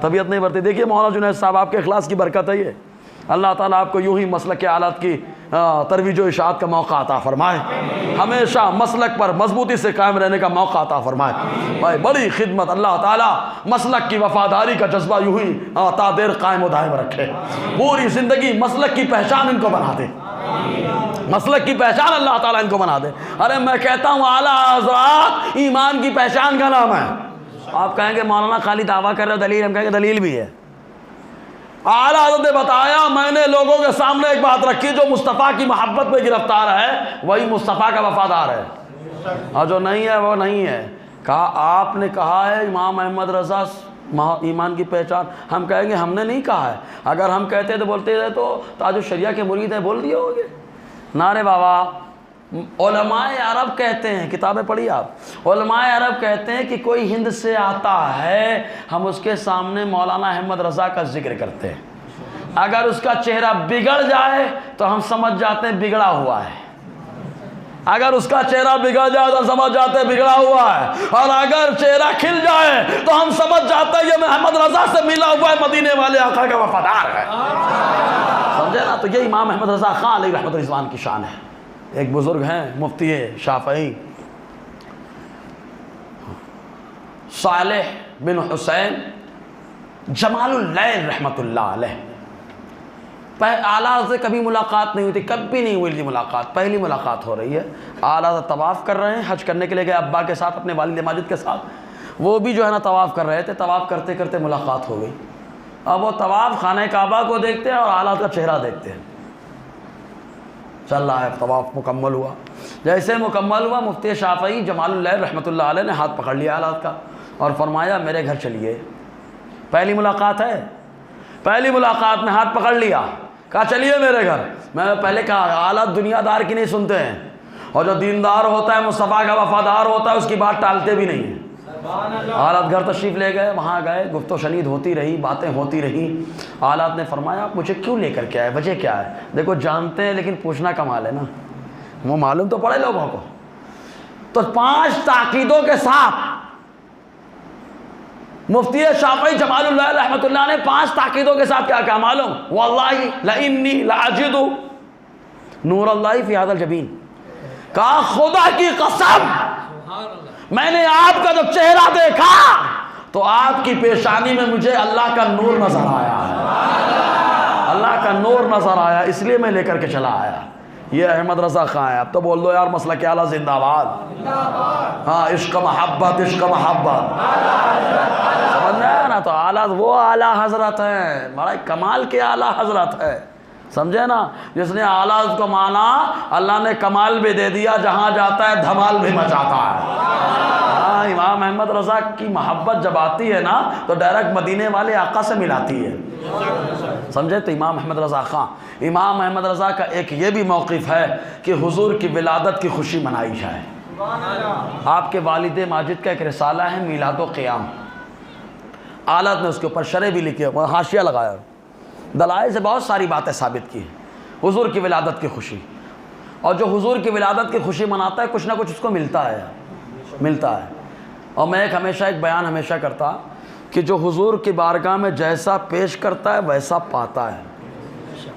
طبیعت نہیں بڑھتی۔ دیکھیے مولانا جنید صاحب، آپ کے اخلاص کی برکت ہے یہ، اللہ تعالیٰ آپ کو یوں ہی مسلک کے آلات کی ترویج و اشاعت کا موقع عطا فرمائے، ہمیشہ مسلک پر مضبوطی سے قائم رہنے کا موقع عطا فرمائے بھائی، بڑی خدمت، اللہ تعالیٰ مسلک کی وفاداری کا جذبہ یوں ہی تا دیر قائم و دائم رکھے، پوری زندگی مسلک کی پہچان ان کو بنا دے، مسلک کی پہچان اللہ تعالیٰ ان کو بنا دے۔ ارے میں کہتا ہوں اعلیٰ حضرات ایمان کی پہچان کا نام ہے۔ آپ کہیں گے مولانا خالی دعویٰ کر رہے ہو، دلیل؟ ہم کہیں گے دلیل بھی ہے۔ اعلیٰ حضرت نے بتایا، میں نے لوگوں کے سامنے ایک بات رکھی، جو مصطفیٰ کی محبت میں گرفتار ہے وہی مصطفیٰ کا وفادار ہے، اور جو نہیں ہے وہ نہیں ہے۔ کہا آپ نے کہا ہے امام احمد رضا ایمان کی پہچان، ہم کہیں گے ہم نے نہیں کہا ہے، اگر ہم کہتے تو بولتے تھے تو تاج الشریعہ کے مرید ہیں بول دیے ہوگے۔ نارے بابا، علماء عرب کہتے ہیں، کتابیں پڑھی آپ، علماء عرب کہتے ہیں کہ کوئی ہند سے آتا ہے، ہم اس کے سامنے مولانا احمد رضا کا ذکر کرتے ہیں، اگر اس کا چہرہ بگڑ جائے تو ہم سمجھ جاتے ہیں بگڑا ہوا ہے، اگر اس کا چہرہ بگڑ جائے تو سمجھ جاتے ہیں بگڑا ہوا ہے، اور اگر چہرہ کھل جائے تو ہم سمجھ جاتے ہیں یہ احمد رضا سے ملا ہوا ہے، مدینے والے آقا کا وفادار ہے۔ سمجھے نا؟ تو یہ امام احمد رضا خان علیہ رحمۃ رضوان کی شان ہے۔ ایک بزرگ ہیں مفتی شافعی صالح بن حسین جمال اللیل رحمۃ اللہ علیہ، اعلیٰ سے کبھی ملاقات نہیں ہوئی تھی، کبھی نہیں ہوئی تھی ملاقات، پہلی ملاقات ہو رہی ہے۔ اعلیٰ طواف کر رہے ہیں، حج کرنے کے لیے گئے ابا کے ساتھ، اپنے والد ماجد کے ساتھ، وہ بھی جو ہے نا طواف کر رہے تھے، طواف کرتے کرتے ملاقات ہو گئی۔ اب وہ طواف خانہ کعبہ کو دیکھتے ہیں اور اعلیٰ کا چہرہ دیکھتے ہیں، چل رہا ہے، طواف مکمل ہوا۔ جیسے مکمل ہوا، مفتی شافعی جمال اللیل رحمۃ اللہ علیہ نے ہاتھ پکڑ لیا اعلیٰ کا اور فرمایا میرے گھر چلیے، پہلی ملاقات ہے، پہلی ملاقات میں ہاتھ پکڑ لیا، کہا چلیے میرے گھر۔ میں نے پہلے کہا اعلیٰ دنیا دار کی نہیں سنتے ہیں، اور جو دیندار ہوتا ہے مصطفیٰ کا وفادار ہوتا ہے اس کی بات ٹالتے بھی نہیں ہیں۔ اعلیٰ گھر تشریف لے گئے، وہاں گئے، گفت و شنید ہوتی رہی، باتیں ہوتی رہی۔ اعلیٰ نے فرمایا آپ مجھے کیوں لے کر کے آئے، وجہ کیا ہے؟ دیکھو جانتے ہیں لیکن پوچھنا کمال ہے نا، وہ معلوم تو پڑے لوگوں کو۔ تو 5 تاکیدوں کے ساتھ مفتی شافعی جمال اللہ رحمۃ اللہ نے 5 تاکیدوں کے ساتھ کیا کہا معلوم؟ واللہ لانی لاجد نور اللہ فی هذا الجبین، کہا خدا کی قسم میں نے آپ کا جب چہرہ دیکھا تو آپ کی پیشانی میں مجھے اللہ کا نور نظر آیا ہے، اللہ کا نور نظر آیا، اس لیے میں لے کر کے چلا آیا۔ یہ احمد رضا خان ہے۔ اب تو بول دو یار مسلک اعلیٰ زندہ باد، ہاں عشق محبت، عشق محبت، سمجھ رہے ہیں نا؟ تو اعلیٰ وہ اعلیٰ حضرت ہیں، بڑا کمال کے اعلیٰ حضرت ہے، سمجھے نا؟ جس نے اعلیٰ کو مانا اللہ نے کمال بھی دے دیا، جہاں جاتا ہے دھمال بھی مچاتا ہے۔ امام احمد رضا کی محبت جب آتی ہے نا تو ڈائریکٹ مدینے والے آقا سے ملاتی ہے، سمجھے؟ تو امام احمد رضا خان، امام احمد رضا کا ایک یہ بھی موقف ہے کہ حضور کی ولادت کی خوشی منائی جائے۔ آپ کے والد ماجد کا ایک رسالہ ہے میلاد و قیام، اعلیٰ نے اس کے اوپر شرح بھی لکھی ہے، حاشیہ لگایا، دلائل سے بہت ساری باتیں ثابت کی ہیں حضور کی ولادت کی خوشی، اور جو حضور کی ولادت کی خوشی مناتا ہے کچھ نہ کچھ اس کو ملتا ہے، ملتا ہے۔ اور میں ہمیشہ ایک بیان ہمیشہ کرتا کہ جو حضور کی بارگاہ میں جیسا پیش کرتا ہے ویسا پاتا ہے۔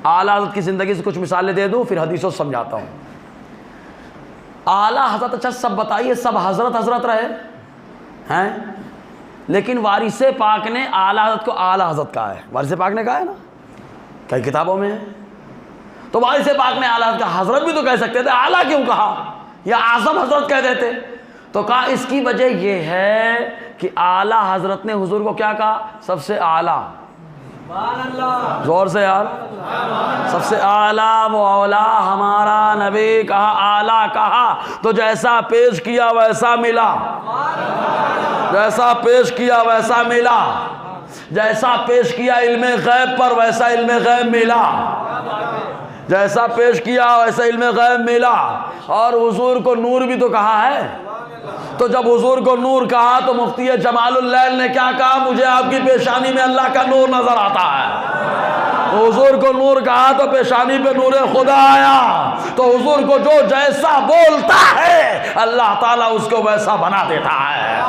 اعلیٰ حضرت کی زندگی سے کچھ مثالیں دے دوں پھر حدیثوں سے سمجھاتا ہوں۔ اعلیٰ حضرت، اچھا سب بتائیے، سب حضرت حضرت رہے ہیں لیکن وارث پاک نے اعلیٰ حضرت کو اعلیٰ حضرت کہا ہے، وارث پاک نے کہا ہے نا، کئی کتابوں میں ہے۔ تو وارث پاک نے اعلیٰ حضرت کا حضرت بھی تو کہہ سکتے تھے، اعلیٰ کیوں کہا یا اعظم حضرت کہہ دیتے؟ تو کہا اس کی وجہ یہ ہے کہ اعلیٰ حضرت نے حضور کو کیا کہا؟ سب سے اعلیٰ، زور سے یار، سب سے اعلیٰ وہ اولا ہمارا نبی کہا، اعلیٰ کہا تو جیسا پیش کیا ویسا ملا، جیسا پیش کیا ویسا ملا، جیسا پیش کیا علم غیب پر ویسا علم غیب ملا، جیسا پیش کیا ویسا علم غیب ملا۔ اور حضور کو نور بھی تو کہا ہے، تو جب حضور کو نور کہا تو مفتی جمال اللیل نے کیا کہا؟ مجھے آپ کی پیشانی میں اللہ کا نور نظر آتا ہے، حضور کو نور کہا تو پیشانی پہ نور خدا آیا. تو حضور کو جو جیسا بولتا ہے اللہ تعالیٰ اس کو ویسا بنا دیتا ہے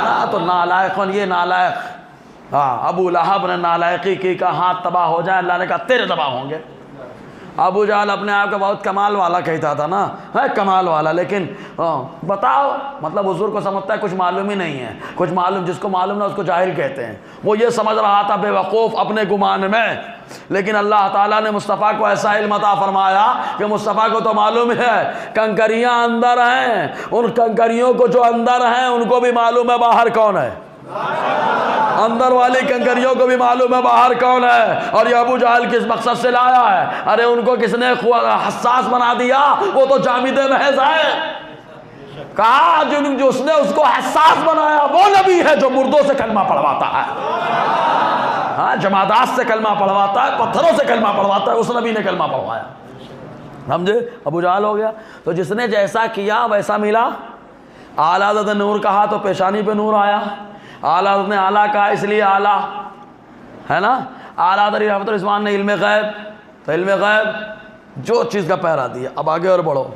نا. تو نالائقن یہ نالائق ابو لہب نے نالائقی کی کہ ہاتھ تباہ ہو جائے. اللہ نے کہا تیرے تباہ ہوں گے. ابو جہل اپنے آپ کو بہت کمال والا کہتا تھا نا, ہے کمال والا, لیکن بتاؤ مطلب حضور کو سمجھتا ہے کچھ معلوم ہی نہیں ہے. کچھ معلوم, جس کو معلوم نہ اس کو جاہل کہتے ہیں. وہ یہ سمجھ رہا تھا بے وقوف اپنے گمان میں, لیکن اللہ تعالیٰ نے مصطفیٰ کو ایسا علم عطا فرمایا کہ مصطفیٰ کو تو معلوم ہے کنکریاں اندر ہیں, ان کنکریوں کو جو اندر ہیں ان کو بھی معلوم ہے باہر کون ہے. اندر والی کنکریوں کو بھی معلوم ہے باہر کون ہے. اور یہ ابو جہل کس مقصد سے لایا ہے؟ ارے ان کو کس نے حساس بنا دیا؟ وہ تو جامد محض ہے. کہا جو اس نے اس کو حساس بنایا وہ نبی ہے جو مردوں سے کلمہ پڑھواتا ہے, ہاں جمادات سے کلمہ پڑھواتا ہے, پتھروں سے کلمہ پڑھواتا ہے. اس نبی نے کلمہ پڑھوایا. سمجھے؟ ابو جہل ہو گیا. تو جس نے جیسا کیا ویسا ملا. اعلیٰ حضرت نے نور کہا تو پیشانی پہ نور آیا. اعلیٰ حضرت نے اعلیٰ کہا اس لیے اعلیٰ ہے نا. اعلیٰ حضرت رحمۃ الرحمٰن نے علم غیب, تو علم غیب جو چیز کا پہرا دیا. اب آگے اور بڑھو.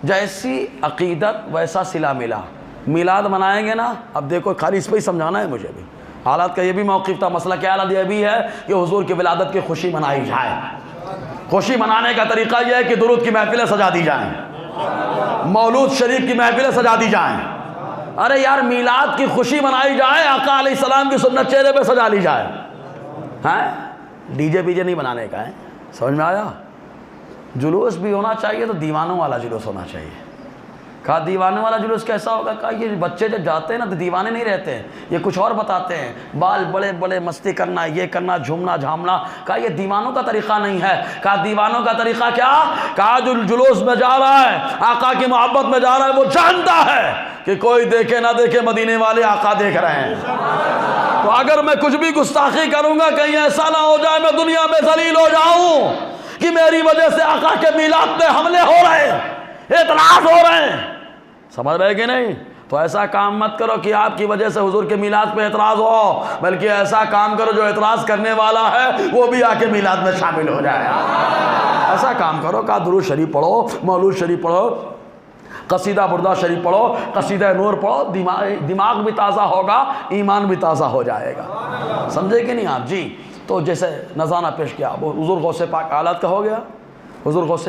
جیسی عقیدت ویسا صلہ ملا. میلاد منائیں گے نا. اب دیکھو خالی اس پہ ہی سمجھانا ہے مجھے بھی. حالات کا یہ بھی موقف تھا. مسئلہ کیا حالت یہ بھی ہے کہ حضور کی ولادت کی خوشی منائی جائے. خوشی منانے کا طریقہ یہ ہے کہ درود کی محفلیں سجا دی جائیں, مولود شریف کی محفلیں سجا دی جائیں. ارے یار میلاد کی خوشی منائی جائے, آقا علیہ السلام کی سنت چہرے پہ سجا لی جائے. ہیں ڈی جے پی جے نہیں بنانے کا ہے. سمجھ میں آیا؟ جلوس بھی ہونا چاہیے تو دیوانوں والا جلوس ہونا چاہیے. کہا دیوانے والا جلوس کیسا ہوگا؟ کہا یہ بچے جب جاتے ہیں نا تو دیوانے نہیں رہتے ہیں, یہ کچھ اور بتاتے ہیں. بال بڑے بڑے, مستی کرنا, یہ کرنا, جھومنا جھامنا. کہا یہ دیوانوں کا طریقہ نہیں ہے. کہا دیوانوں کا طریقہ کیا؟ کہا جو جلوس میں جا رہا ہے, آقا کی محبت میں جا رہا ہے, وہ جانتا ہے کہ کوئی دیکھے نہ دیکھے مدینے والے آقا دیکھ رہے ہیں. تو اگر میں کچھ بھی گستاخی کروں گا کہیں ایسا نہ ہو جائے میں دنیا میں ذلیل ہو جاؤں کہ میری وجہ سے آقا کے میلاد پہ حملے ہو رہے ہیں, اعتراض ہو رہے ہیں. سمجھ رہے کہ نہیں؟ تو ایسا کام مت کرو کہ آپ کی وجہ سے حضور کے میلاد پہ اعتراض ہو, بلکہ ایسا کام کرو جو اعتراض کرنے والا ہے وہ بھی آ کے میلاد میں شامل ہو جائے. ایسا کام کرو کہ درود شریف پڑھو, مولود شریف پڑھو, قصیدہ بردہ شریف پڑھو, قصیدہ نور پڑھو. دماغ بھی تازہ ہوگا, ایمان بھی تازہ ہو جائے گا. سمجھے کہ نہیں آپ؟ جی. تو جیسے نذرانہ پیش کیا, وہ حضور غوث پاک حالات کا ہو گیا. حضور غوث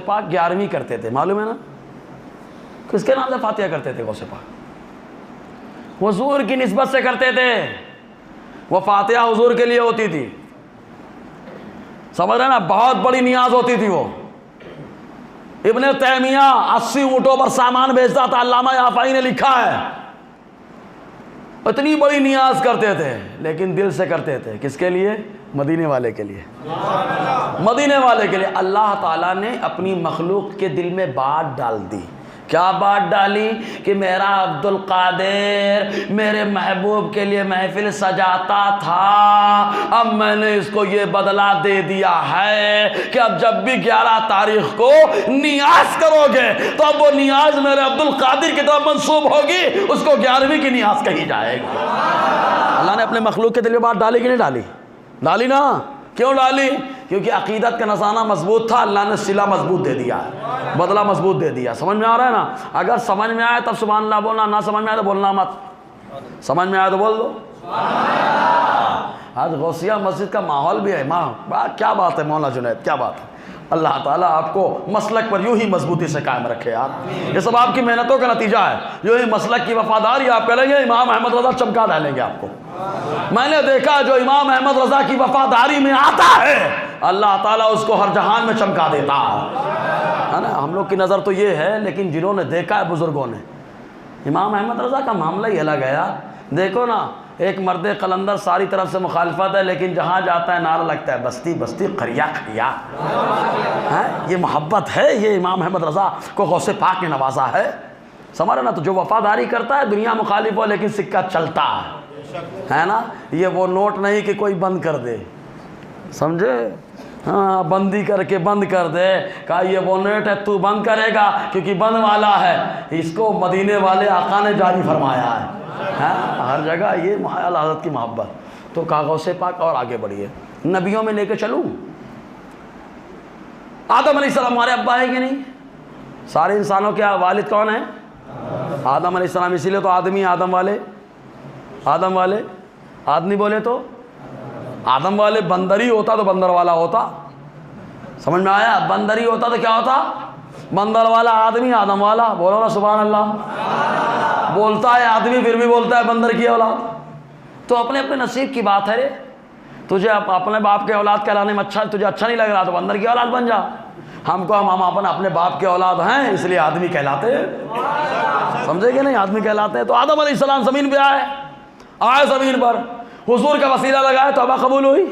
پاک 11ویں کرتے تھے, معلوم ہے نا؟ کس کے نام سے فاتحہ کرتے تھے غوث پاک؟ حضور کی نسبت سے کرتے تھے. وہ فاتحہ حضور کے لیے ہوتی تھی. سمجھ رہے نا؟ بہت بڑی نیاز ہوتی تھی. وہ ابن تیمیہ 80 اونٹوں پر سامان بھیجتا تھا, علامہ یافعی نے لکھا ہے. اتنی بڑی نیاز کرتے تھے, لیکن دل سے کرتے تھے. کس کے لیے؟ مدینے والے کے لیے. مدینے والے کے لیے. اللہ تعالیٰ نے اپنی مخلوق کے دل میں بات ڈال دی. کیا بات ڈالی؟ کہ میرا عبد القادر میرے محبوب کے لیے محفل سجاتا تھا, اب میں نے اس کو یہ بدلہ دے دیا ہے کہ اب جب بھی 11 تاریخ کو نیاز کرو گے تو اب وہ نیاز میرے عبد القادر کی طرف منسوب ہوگی, اس کو 11ویں کی نیاز کہی جائے گی. اللہ نے اپنے مخلوق کے دل میں بات ڈالی کہ نہیں ڈالی؟ ڈالی نا. کیوں ڈالی؟ کیونکہ عقیدت کا نذرانہ مضبوط تھا, اللہ نے صلہ مضبوط دے دیا, بدلہ مضبوط دے دیا. سمجھ میں آ رہا ہے نا؟ اگر سمجھ میں آئے تب سبحان اللہ بولنا, نہ سمجھ میں آئے تو بولنا مت. سمجھ میں آئے تو بول دو. آج غوثیہ مسجد کا ماحول بھی ہے. کیا بات ہے مولانا جنید, کیا بات ہے. اللہ تعالیٰ آپ کو مسلک پر یوں ہی مضبوطی سے قائم رکھے یار. یہ سب آپ کی محنتوں کا نتیجہ ہے. یوں ہی مسلک کی وفاداری آپ کریں گے, امام احمد رضا چمکا ڈالیں گے آپ کو. میں نے دیکھا جو امام احمد رضا کی وفاداری میں آتا ہے اللہ تعالیٰ اس کو ہر جہان میں چمکا دیتا ہے نا. ہم لوگ کی نظر تو یہ ہے, لیکن جنہوں نے دیکھا ہے بزرگوں نے, امام احمد رضا کا معاملہ ہی الگ ہے یار. دیکھو نا, ایک مرد قلندر ساری طرف سے مخالفت ہے, لیکن جہاں جاتا ہے نعرہ لگتا ہے بستی بستی قریا قریا. یہ محبت ہے, یہ امام احمد رضا کو غوث پاک نے نوازا ہے. سمجھ نا؟ تو جو وفاداری کرتا ہے دنیا مخالف ہو لیکن سکہ چلتا ہے نا. یہ وہ نوٹ نہیں کہ کوئی بند کر دے, سمجھے؟ ہاں بندی کر کے بند کر دے. کہا یہ وہ نوٹ ہے تو بند کرے گا کیونکہ بند والا ہے. اس کو مدینے والے آقا نے جاری فرمایا ہے. ہر جگہ یہ حضرت کی محبت. تو کہا غوث پاک اور آگے بڑھیے، نبیوں میں لے کے چلوں؟ آدم علیہ السلام ہمارے ابا ہے کہ نہیں؟ سارے انسانوں کے والد کون ہیں؟ آدم علیہ السلام، اسی لیے تو آدمی آدم والے، آدم والے، آدمی بولے تو آدم والے، بندری ہوتا تو بندر والا ہوتا، سمجھ میں آیا؟ بندری ہوتا تو کیا ہوتا؟ بندر والا، آدمی آدم والا، بولو نا سبحان اللہ۔ بولتا ہے آدمی پھر بھی بولتا ہے بندر کی اولاد، تو اپنے اپنے نصیب کی بات ہے رے۔ تجھے اپنے باپ کے اولاد کہلانے میں تجھے اچھا نہیں لگ رہا تو بندر کی اولاد بن جا۔ ہم کو ہم اپنے باپ کے اولاد ہیں اس لیے آدمی کہلاتے ہیں، سمجھے کہ نہیں؟ آدمی کہلاتے ہیں۔ تو آدم علیہ السلام زمین پہ آئے زمین پر، حضور کا وسیلہ لگایا، توبہ قبول ہوئی،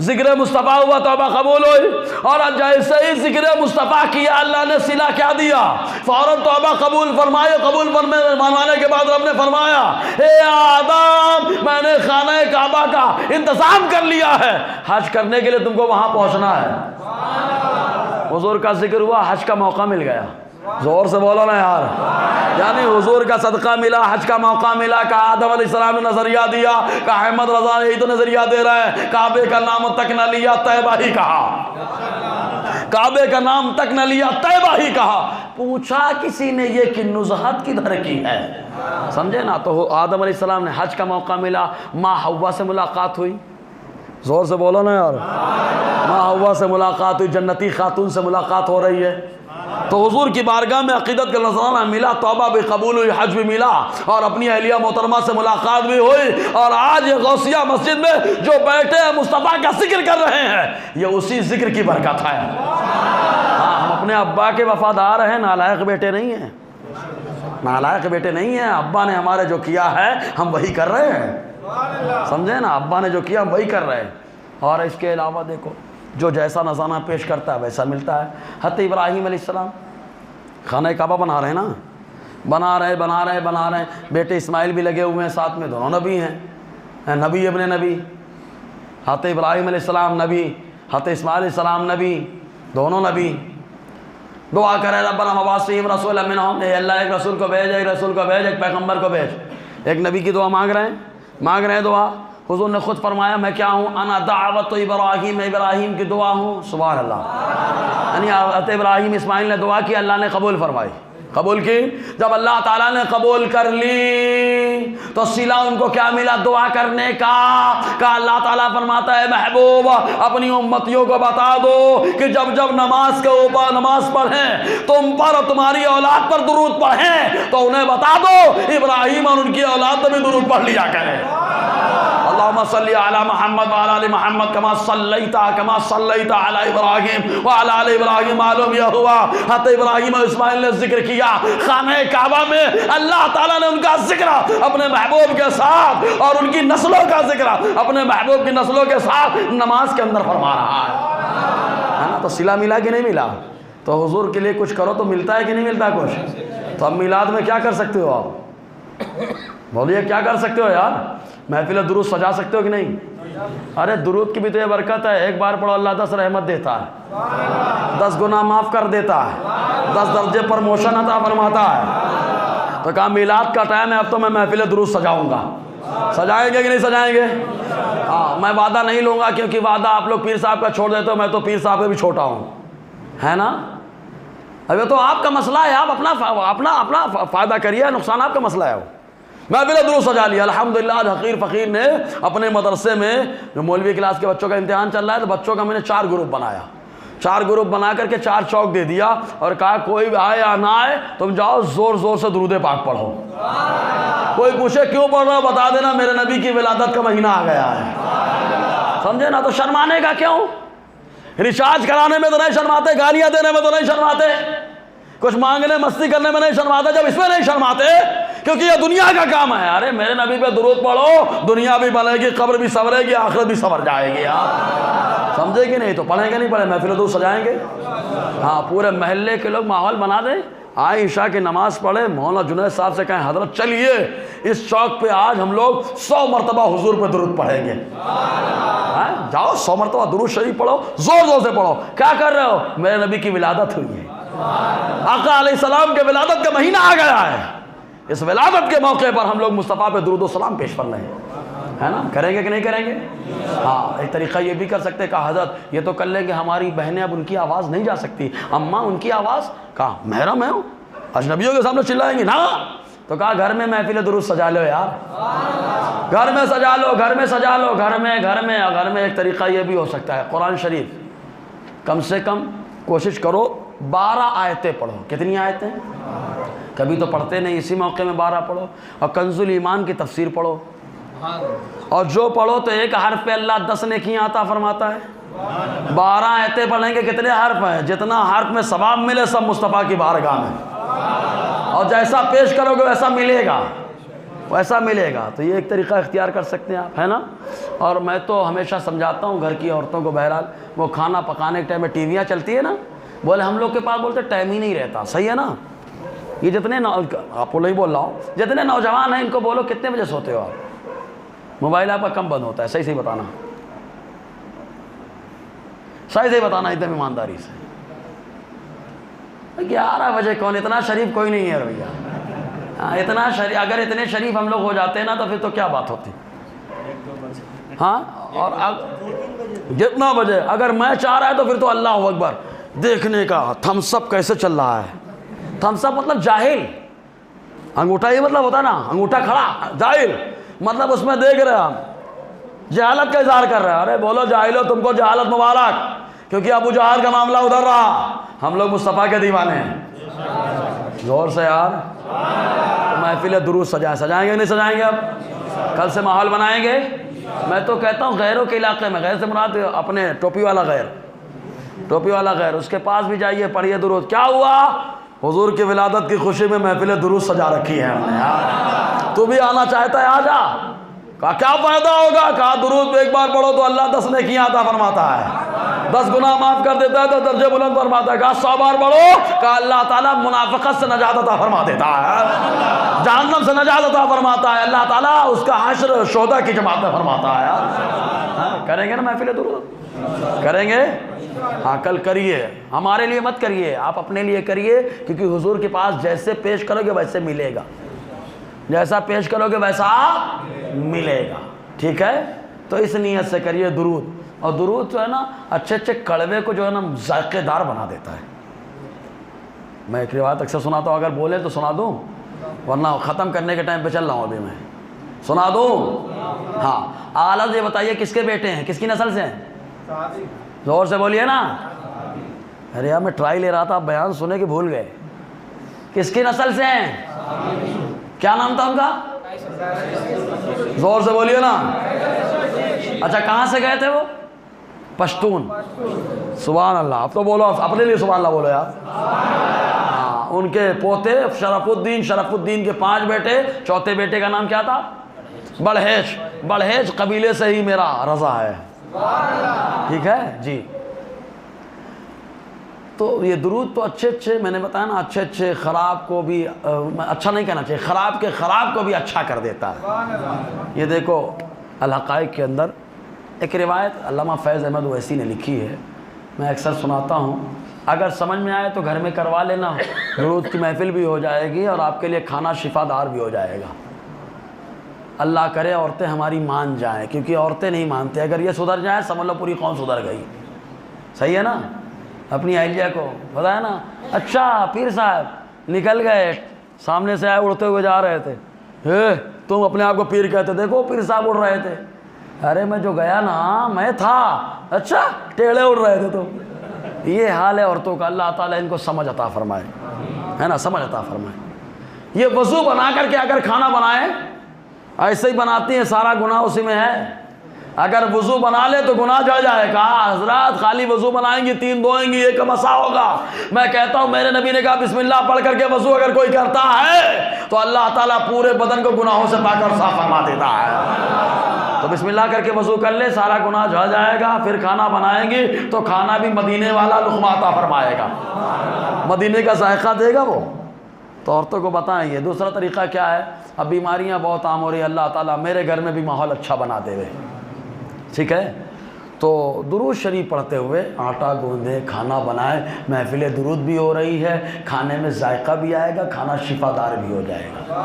ذکر مصطفیٰ ہوا، توبہ قبول ہوئی، اور جیسے ہی ذکر مصطفیٰ کیا اللہ نے صلہ کیا دیا، فوراً توبہ قبول فرمائے۔ قبول فرمانے کے بعد رب نے فرمایا اے آدم، میں نے خانہ کعبہ کا انتظام کر لیا ہے، حج کرنے کے لیے تم کو وہاں پہنچنا ہے۔ حضور کا ذکر ہوا، حج کا موقع مل گیا، زور سے بولو نا یار، یعنی حضور کا صدقہ ملا، حج کا موقع ملا۔ کہ آدم علیہ السلام نے نظریہ دیا، کہ احمد رضا یہی تو نظریہ دے رہا ہے، کعبے کا نام تک نہ لیا، طیبہ ہی کہا، کعبے کا نام تک نہ لیا، طیبہ ہی کہا۔ پوچھا کسی نے یہ کہ نزہت کدھر کی ہے، سمجھے نا؟ تو آدم علیہ السلام نے حج کا موقع ملا، ماں حوا سے ملاقات ہوئی، زور سے بولو نا یار، ماں حوا سے ملاقات ہوئی، جنتی خاتون سے ملاقات ہو رہی ہے۔ تو حضور کی بارگاہ میں عقیدت کا نذرانہ ملا، توبہ بھی قبول ہوئی، حج بھی ملا، اور اپنی اہلیہ محترمہ سے ملاقات بھی ہوئی۔ اور آج یہ غوثیہ مسجد میں جو بیٹھے ہیں مصطفیٰ کا ذکر کر رہے ہیں، یہ اسی ذکر کی برکت ہے۔ ہم اپنے ابا کے وفادار ہیں، نالائق بیٹے نہیں ہیں، نالائق بیٹے نہیں ہیں۔ ابا نے ہمارے جو کیا ہے ہم وہی کر رہے ہیں، سمجھے نا؟ ابا نے جو کیا ہم وہی کر رہے ہیں۔ اور اس کے علاوہ دیکھو، جو جیسا نذرانہ پیش کرتا ہے ویسا ملتا ہے۔ حضرت ابراہیم علیہ السلام خانہ کعبہ بنا رہے ہیں نا، بنا رہے ہیں، بیٹے اسماعیل بھی لگے ہوئے ہیں ساتھ میں، دونوں نبی ہیں، نبی ابن نبی۔ حضرت ابراہیم علیہ السلام نبی، حضرت اسماعیل علیہ السلام نبی، دونوں نبی۔ دعا کرے ربنا مبعث فیہم رسولا منہم، اے اللہ ایک رسول کو بھیج، ایک رسول کو بھیج، ایک پیغمبر کو بھیج۔ ایک نبی کی دعا مانگ رہے ہیں دعا۔ حضور نے خود فرمایا میں کیا ہوں؟ انا دعوت ابراہیم، میں ابراہیم کی دعا ہوں، سبحان اللہ۔ یعنی حضرت ابراہیم اسماعیل نے دعا کی، اللہ نے قبول فرمائی، قبول کی۔ جب اللہ تعالیٰ نے قبول کر لی تو صلہ ان کو کیا ملا؟ دعا کرنے کا۔ کہ اللہ تعالیٰ فرماتا ہے محبوب اپنی امتیوں کو بتا دو کہ جب جب نماز کے اوپر نماز پڑھیں، تم پر اور تمہاری اولاد پر درود پڑھیں، تو انہیں بتا دو ابراہیم اور ان کی اولاد پر بھی درود پڑھ لیا کریں۔ اللہم صلی علی محمد وعلی آل محمد کما صلیت علی ابراہیم وعلی آل ابراہیم معلوم یہ ہوا حضرت ابراہیم اور اسماعیل نے ذکر کیا خانہ کعبہ میں۔ اللہ تعالیٰ نے ان کا ذکر اپنے محبوب کے ساتھ اور ان کی نسلوں کا ذکر اپنے محبوب کی نسلوں کے ساتھ نماز کے اندر فرما رہا ہے نا۔ تو صلہ ملا کہ نہیں ملا؟ تو حضور کے لیے کچھ کرو تو ملتا ہے کہ نہیں ملتا کچھ؟ تو اب میلاد میں کیا کر سکتے ہو آپ؟ بولیے کیا کر سکتے ہو یار؟ محفل درود سجا سکتے ہو کہ نہیں؟ ارے درود کی بھی تو یہ برکت ہے، ایک بار پڑھو اللہ 10 رحمت دیتا ہے، 10 گناہ معاف کر دیتا ہے، 10 درجے پرموشن عطا فرماتا ہے۔ تو کہا میلاد کا ٹائم ہے، اب تو میں محفل درود سجاؤں گا۔ سجائیں گے کہ نہیں سجائیں گے؟ ہاں، میں وعدہ نہیں لوں گا، کیونکہ وعدہ آپ لوگ پیر صاحب کا چھوڑ دیتے ہو، میں تو پیر صاحب پہ بھی چھوٹا ہوں، ہے نا؟ ابھی تو آپ کا مسئلہ ہے، آپ اپنا فائدہ کریے، نقصان آپ کا مسئلہ ہے۔ میں بلا درود سجا لیا الحمدللہ۔ حقیر فقیر نے اپنے مدرسے میں جو مولوی کلاس کے بچوں کا امتحان چل رہا ہے تو بچوں کا میں نے 4 گروپ بنایا، 4 گروپ بنا کر کے 4 چوک دے دیا اور کہا کوئی آئے یا نہ آئے تم جاؤ زور زور سے درود پاک پڑھو۔ کوئی پوچھے کیوں پڑھ رہا ہو بتا دینا میرے نبی کی ولادت کا مہینہ آ گیا ہے، سمجھے نا؟ تو شرمانے کا کیوں؟ ریچارج کرانے میں تو نہیں شرماتے، گالیاں دینے میں تو نہیں شرماتے، کچھ مانگنے مستی کرنے میں نہیں شرماتے، جب اس میں نہیں شرماتے کیونکہ یہ دنیا کا کام ہے۔ ارے میرے نبی پہ درود پڑھو، دنیا بھی بنے گی، قبر بھی سنورے گی، آخرت بھی سنور جائے گی۔ آپ سمجھے کہ نہیں؟ تو پڑھیں گے نہیں پڑھیں، محفل درود سجائیں گے؟ ہاں، پورے محلے کے لوگ ماحول بنا دیں، آئیں عشاء کی نماز پڑھیں، مولانا جنید صاحب سے کہیں حضرت چلیے اس چوک پہ آج ہم لوگ 100 مرتبہ حضور پہ درود پڑھیں گے۔ جاؤ 100 مرتبہ درود شریف پڑھو، زور زور سے پڑھو۔ کیا کر رہے ہو؟ میرے نبی کی ولادت ہوئی ہے، آقا علیہ السلام کے ولادت کا مہینہ آ گیا ہے، اس ولادت کے موقع پر ہم لوگ مصطفیٰ پہ درود و سلام پیش کر رہے ہیں۔ ہے نا؟ کریں گے کہ نہیں کریں گے؟ ہاں ایک طریقہ یہ بھی کر سکتے کہ حضرت یہ تو کر لیں کہ ہماری بہنیں اب ان کی آواز نہیں جا سکتی، اماں ان کی آواز کہا محرم ہے اجنبیوں کے سامنے چلائیں گی نا، تو کہا گھر میں محفل درود سجا لو یار، گھر میں سجا لو، گھر میں سجا لو، گھر میں ایک طریقہ یہ بھی ہو سکتا ہے قرآن شریف کم سے کم کوشش کرو 12 آیتیں پڑھو۔ کتنی آیتیں؟ کبھی تو پڑھتے نہیں، اسی موقع میں 12 پڑھو، اور کنز الایمان کی تفسیر پڑھو، اور جو پڑھو تو ایک حرف پہ اللہ 10 نیکیاں عطا فرماتا ہے۔ 12 آیتیں پڑھیں گے کتنے حرف ہیں؟ جتنا حرف میں ثواب ملے سب مصطفیٰ کی بارگاہ میں، اور جیسا پیش کرو گے ویسا ملے گا، ویسا ملے گا۔ تو یہ ایک طریقہ اختیار کر سکتے ہیں آپ، ہے نا؟ اور میں تو ہمیشہ سمجھاتا ہوں گھر کی عورتوں کو، بہرحال وہ کھانا پکانے کے ٹائم میں ٹیویاں چلتی ہے نا، بولے ہم لوگ کے پاس بولتے ٹائم ہی نہیں رہتا، صحیح ہے نا؟ یہ جتنے آپ کو نہیں بول رہا ہوں، جتنے نوجوان ہیں ان کو بولو کتنے بجے سوتے ہو آپ؟ موبائل آپ کا کم بند ہوتا ہے؟ صحیح بتانا، صحیح بتانا ایک دم ایمانداری سے۔ 11 بجے کون؟ اتنا شریف کوئی نہیں ہے بھیا، اتنا شریف، اگر اتنے شریف ہم لوگ ہو جاتے ہیں نا تو پھر تو کیا بات ہوتی۔ ہاں، اور جتنا بجے اگر میں چاہ رہا ہے تو پھر تو اللہ اکبر دیکھنے کا، تھمس اپ کیسے چل رہا ہے۔ تھمس اپ مطلب جاہل، انگوٹھا یہ مطلب ہوتا ہے نا، انگوٹھا کھڑا، جاہل مطلب اس میں دیکھ رہے ہم جہالت کا اظہار کر رہے ہیں۔ ارے بولو جاہلو، تم کو جہالت مبارک، کیونکہ ابو جہل کا معاملہ ادھر رہا، ہم لوگ مصطفیٰ کے دیوانے ہیں۔ زور سے یار، محفل درود سجائیں گے نہیں سجائیں گے؟ اب کل سے ماحول بنائیں گے۔ میں تو کہتا ہوں غیروں کے علاقے میں، غیر سے مراد اپنے ٹوپی والا غیر، ٹوپی والا غیر، اس کے پاس بھی جائیے، پڑھیے درود۔ کیا ہوا؟ حضور کی ولادت کی خوشی میں محفل درود سجا رکھی ہے ہم نے یار، تو بھی آنا چاہتا ہے آ جا۔ کہا کیا فائدہ ہوگا؟ کہا درود ایک بار پڑھو تو اللہ 10 نیکیاں عطا فرماتا ہے، 10 گناہ معاف کر دیتا ہے تو درجے بلند فرماتا ہے۔ کہا 100 بار پڑھو، کہا اللہ تعالیٰ منافقت سے نجات عطا فرما دیتا ہے، جہنم سے نجات عطا فرماتا ہے، اللہ تعالیٰ اس کا حشر شہداء کی جماعت میں فرماتا ہے۔ کریں گے نا محفل درود؟ کریں گے؟ ہاں کل کریے، ہمارے لیے مت کریے، آپ اپنے لیے کریے، کیونکہ حضور کے پاس جیسے پیش کرو گے ویسے ملے گا، جیسا پیش کرو گے ویسا ملے گا، ٹھیک ہے؟ تو اس نیت سے کریے درود، اور درود جو ہے نا اچھے اچھے کڑوے کو جو ہے نا ذائقے دار بنا دیتا ہے۔ میں ایک روایت اکثر سناتا ہوں، اگر بولے تو سنا دوں، ورنہ ختم کرنے کے ٹائم پہ چل رہا ہوں ابھی، میں سنا دوں؟ ہاں، اعلیٰ یہ بتائیے کس کے بیٹے ہیں، کس کی نسل سے ہیں؟ زور سے بولیے نا۔ ارے یار میں ٹرائی لے رہا تھا، آپ بیان سنے کہ بھول گئے۔ کس کی نسل سے ہیں؟ کیا نام تھا ان کا؟ زور سے بولیے نا۔ اچھا کہاں سے گئے تھے وہ؟ پشتون۔ سبحان اللہ، اب تو بولو اپنے لیے سبحان اللہ بولو یار۔ ہاں، ان کے پوتے شرف الدین کے 5 بیٹے، چوتھے بیٹے کا نام کیا تھا؟ بڑھیش قبیلے سے ہی میرا رضا ہے، ٹھیک ہے جی۔ تو یہ درود تو اچھے میں نے بتایا نا، اچھے خراب کو بھی اچھا نہیں کہنا چاہیے، خراب کے خراب کو بھی اچھا کر دیتا ہے۔ یہ دیکھو الحقائق کے اندر ایک روایت علامہ فیض احمد اویسی نے لکھی ہے، میں اکثر سناتا ہوں، اگر سمجھ میں آئے تو گھر میں کروا لینا، درود کی محفل بھی ہو جائے گی اور آپ کے لیے کھانا شفا دار بھی ہو جائے گا۔ اللہ کرے عورتیں ہماری مان جائیں، کیونکہ عورتیں نہیں مانتے، اگر یہ سدھر جائیں سمجھ لو پوری قوم سدھر گئی، صحیح ہے نا؟ اپنی اہلیہ کو بتایا نا، اچھا پیر صاحب نکل گئے، سامنے سے آئے اڑتے ہوئے جا رہے تھے، تم اپنے آپ کو پیر کہتے، دیکھو پیر صاحب اڑ رہے تھے۔ ارے میں جو گیا نا میں تھا، اچھا ٹیڑھے اڑ رہے تھے۔ تو یہ حال ہے عورتوں کا، اللہ تعالیٰ ان کو سمجھ عطا فرمائے، ہے نا، سمجھ عطا فرمائے۔ یہ وضو بنا کر کے اگر کھانا بنائیں، ایسے ہی بناتی ہیں، سارا گناہ اسی میں ہے۔ اگر وضو بنا لے تو گناہ جڑ جائے گا، حضرات خالی وضو بنائیں گی، 3 دھوئیں گی، ایک مسا ہوگا۔ میں کہتا ہوں میرے نبی نے کہا بسم اللہ پڑھ کر کے وضو اگر کوئی کرتا ہے تو اللہ تعالیٰ پورے بدن کو گناہوں سے پاک اور صاف فرما دیتا ہے۔ تو بسم اللہ کر کے وضو کر لے، سارا گناہ جھڑ جائے گا۔ پھر کھانا بنائیں گی تو کھانا بھی مدینے والا لقمہ عطا فرمائے گا، مدینے کا ذائقہ دے گا وہ۔ تو عورتوں کو بتائیں یہ دوسرا طریقہ کیا ہے۔ اب بیماریاں بہت عام ہو رہی ہیں، اللہ تعالیٰ میرے گھر میں بھی ماحول اچھا بنا دے، ٹھیک ہے؟ تو درود شریف پڑھتے ہوئے آٹا گوندیں، کھانا بنائیں، محفل درود بھی ہو رہی ہے، کھانے میں ذائقہ بھی آئے گا، کھانا شفا دار بھی ہو جائے گا۔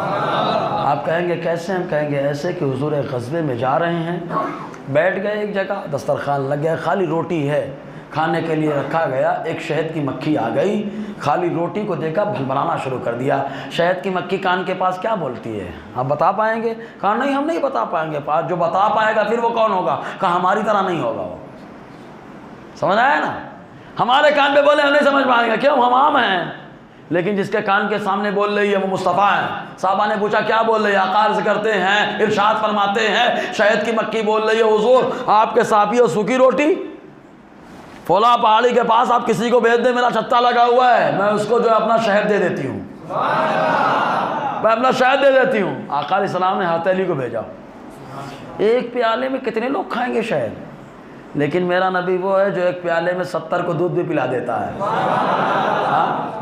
آپ کہیں گے کیسے؟ ہم کہیں گے ایسے کہ حضور غزوے میں جا رہے ہیں، بیٹھ گئے ایک جگہ، دسترخوان لگ گیا، خالی روٹی ہے، کھانے کے لیے رکھا گیا، ایک شہد کی مکھی آ گئی، خالی روٹی کو دیکھا، بھنبھلانا شروع کر دیا۔ شہد کی مکھی کان کے پاس کیا بولتی ہے؟ آپ بتا پائیں گے؟ کہا نہیں، ہم نہیں بتا پائیں گے۔ جو بتا پائے گا پھر وہ کون ہوگا؟ کہا ہماری طرح نہیں ہوگا وہ۔ سمجھ آیا نا؟ ہمارے کان پہ بولے ہم نہیں سمجھ پائیں گے، کیوں؟ ہم عام ہیں، لیکن جس کے کان کے سامنے بول رہی ہے وہ مصطفیٰ ہیں۔ صحابہ نے پوچھا کیا بول رہی ہے؟ آقا عرض کرتے ہیں، ارشاد فرماتے ہیں، شہد کی مکھی بول رہی ہے حضور آپ کے صحابی اور سوکھی روٹی، فلاں پہاڑی کے پاس آپ کسی کو بھیج دیں، میرا چھتا لگا ہوا ہے، میں اس کو جو ہے اپنا شہد دے دیتی ہوں، میں اپنا شہد دے دیتی ہوں۔ آقا علیہ السلام نے ہتھیلی کو بھیجا، ایک پیالے میں کتنے لوگ کھائیں گے شہد؟ لیکن میرا نبی وہ ہے جو ایک پیالے میں 70 کو دودھ بھی پلا دیتا ہے۔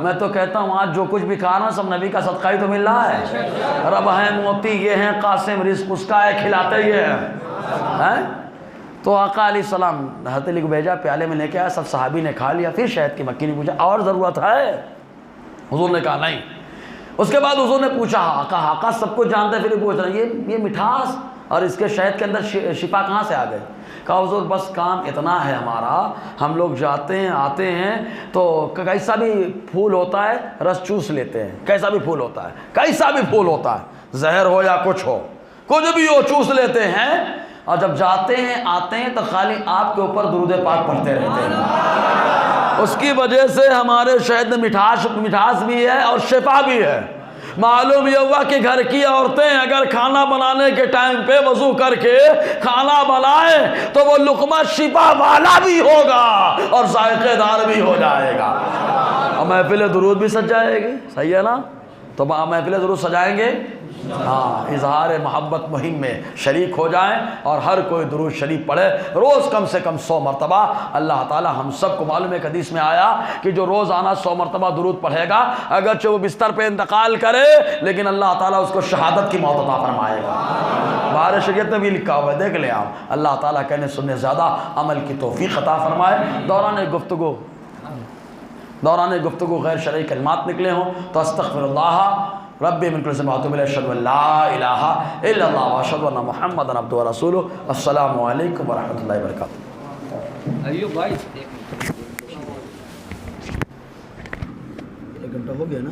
میں تو کہتا ہوں آج جو کچھ بھی کھا رہا ہوں سب نبی کا صدقہ ہی تو مل رہا ہے۔ رب ہے موتی یہ ہیں، قاسم رزق اس کا ہے، کھلاتے یہ ہیں۔ تو آقا علیہ السلام ہتھیلی کو بھیجا، پیالے میں لے کے آیا، سب صحابی نے کھا لیا۔ پھر شہد کی مکھی نے پوچھا اور ضرورت ہے؟ حضور نے کہا نہیں۔ اس کے بعد حضور نے پوچھا آقا سب کچھ جانتے ہیں پھر بھی پوچھ رہے ہیں یہ مٹھاس اور اس کے شہد کے اندر شفا کہاں سے آ گئی؟ کہا حضور بس کام اتنا ہے ہمارا، ہم لوگ جاتے ہیں آتے ہیں تو کیسا بھی پھول ہوتا ہے رس چوس لیتے ہیں، کیسا بھی پھول ہوتا ہے، کیسا بھی پھول ہوتا ہے، زہر ہو یا کچھ ہو، کچھ بھی ہو چوس لیتے ہیں، اور جب جاتے ہیں آتے ہیں تو خالی آپ کے اوپر درود پاک پڑھتے رہتے ہیں۔ اس کی وجہ سے ہمارے شہد میں مٹھاس بھی ہے اور شفا بھی ہے۔ معلوم یہ ہوا کہ گھر کی عورتیں اگر کھانا بنانے کے ٹائم پہ وضو کر کے کھانا بنائیں تو وہ لقمہ شفا والا بھی ہوگا اور ذائقے دار بھی ہو جائے گا، اور محفل درود بھی سج جائے گی۔ صحیح ہے نا؟ تو محفل درود سجائیں گے، ہاں، اظہار محبت مہم میں شریک ہو جائیں اور ہر کوئی درود شریف پڑھے، روز کم سے کم 100 مرتبہ۔ اللہ تعالی ہم سب کو معلوم ہے، ایک حدیث میں آیا کہ جو روزانہ 100 مرتبہ درود پڑھے گا اگرچہ وہ بستر پہ انتقال کرے لیکن اللہ تعالیٰ اس کو شہادت کی موت عطا فرمائے گا۔ بہار شریعت میں بھی لکھا ہوا ہے، دیکھ لیں آپ۔ اللہ تعالیٰ کہنے سننے زیادہ عمل کی توفیق عطا فرمائے۔ دوران گفتگو غیر شرعی کلمات نکلے ہوں تو استغفر اللہ ربی من کل ذنب واتوب الیہ، اشہد ان لا الہ الا اللہ واشہد ان محمدا عبدہ ورسولہ۔ السلام علیکم ورحمۃ اللہ وبرکاتہ۔ ایوب بھائی ایک گھنٹہ ہو گیا نا؟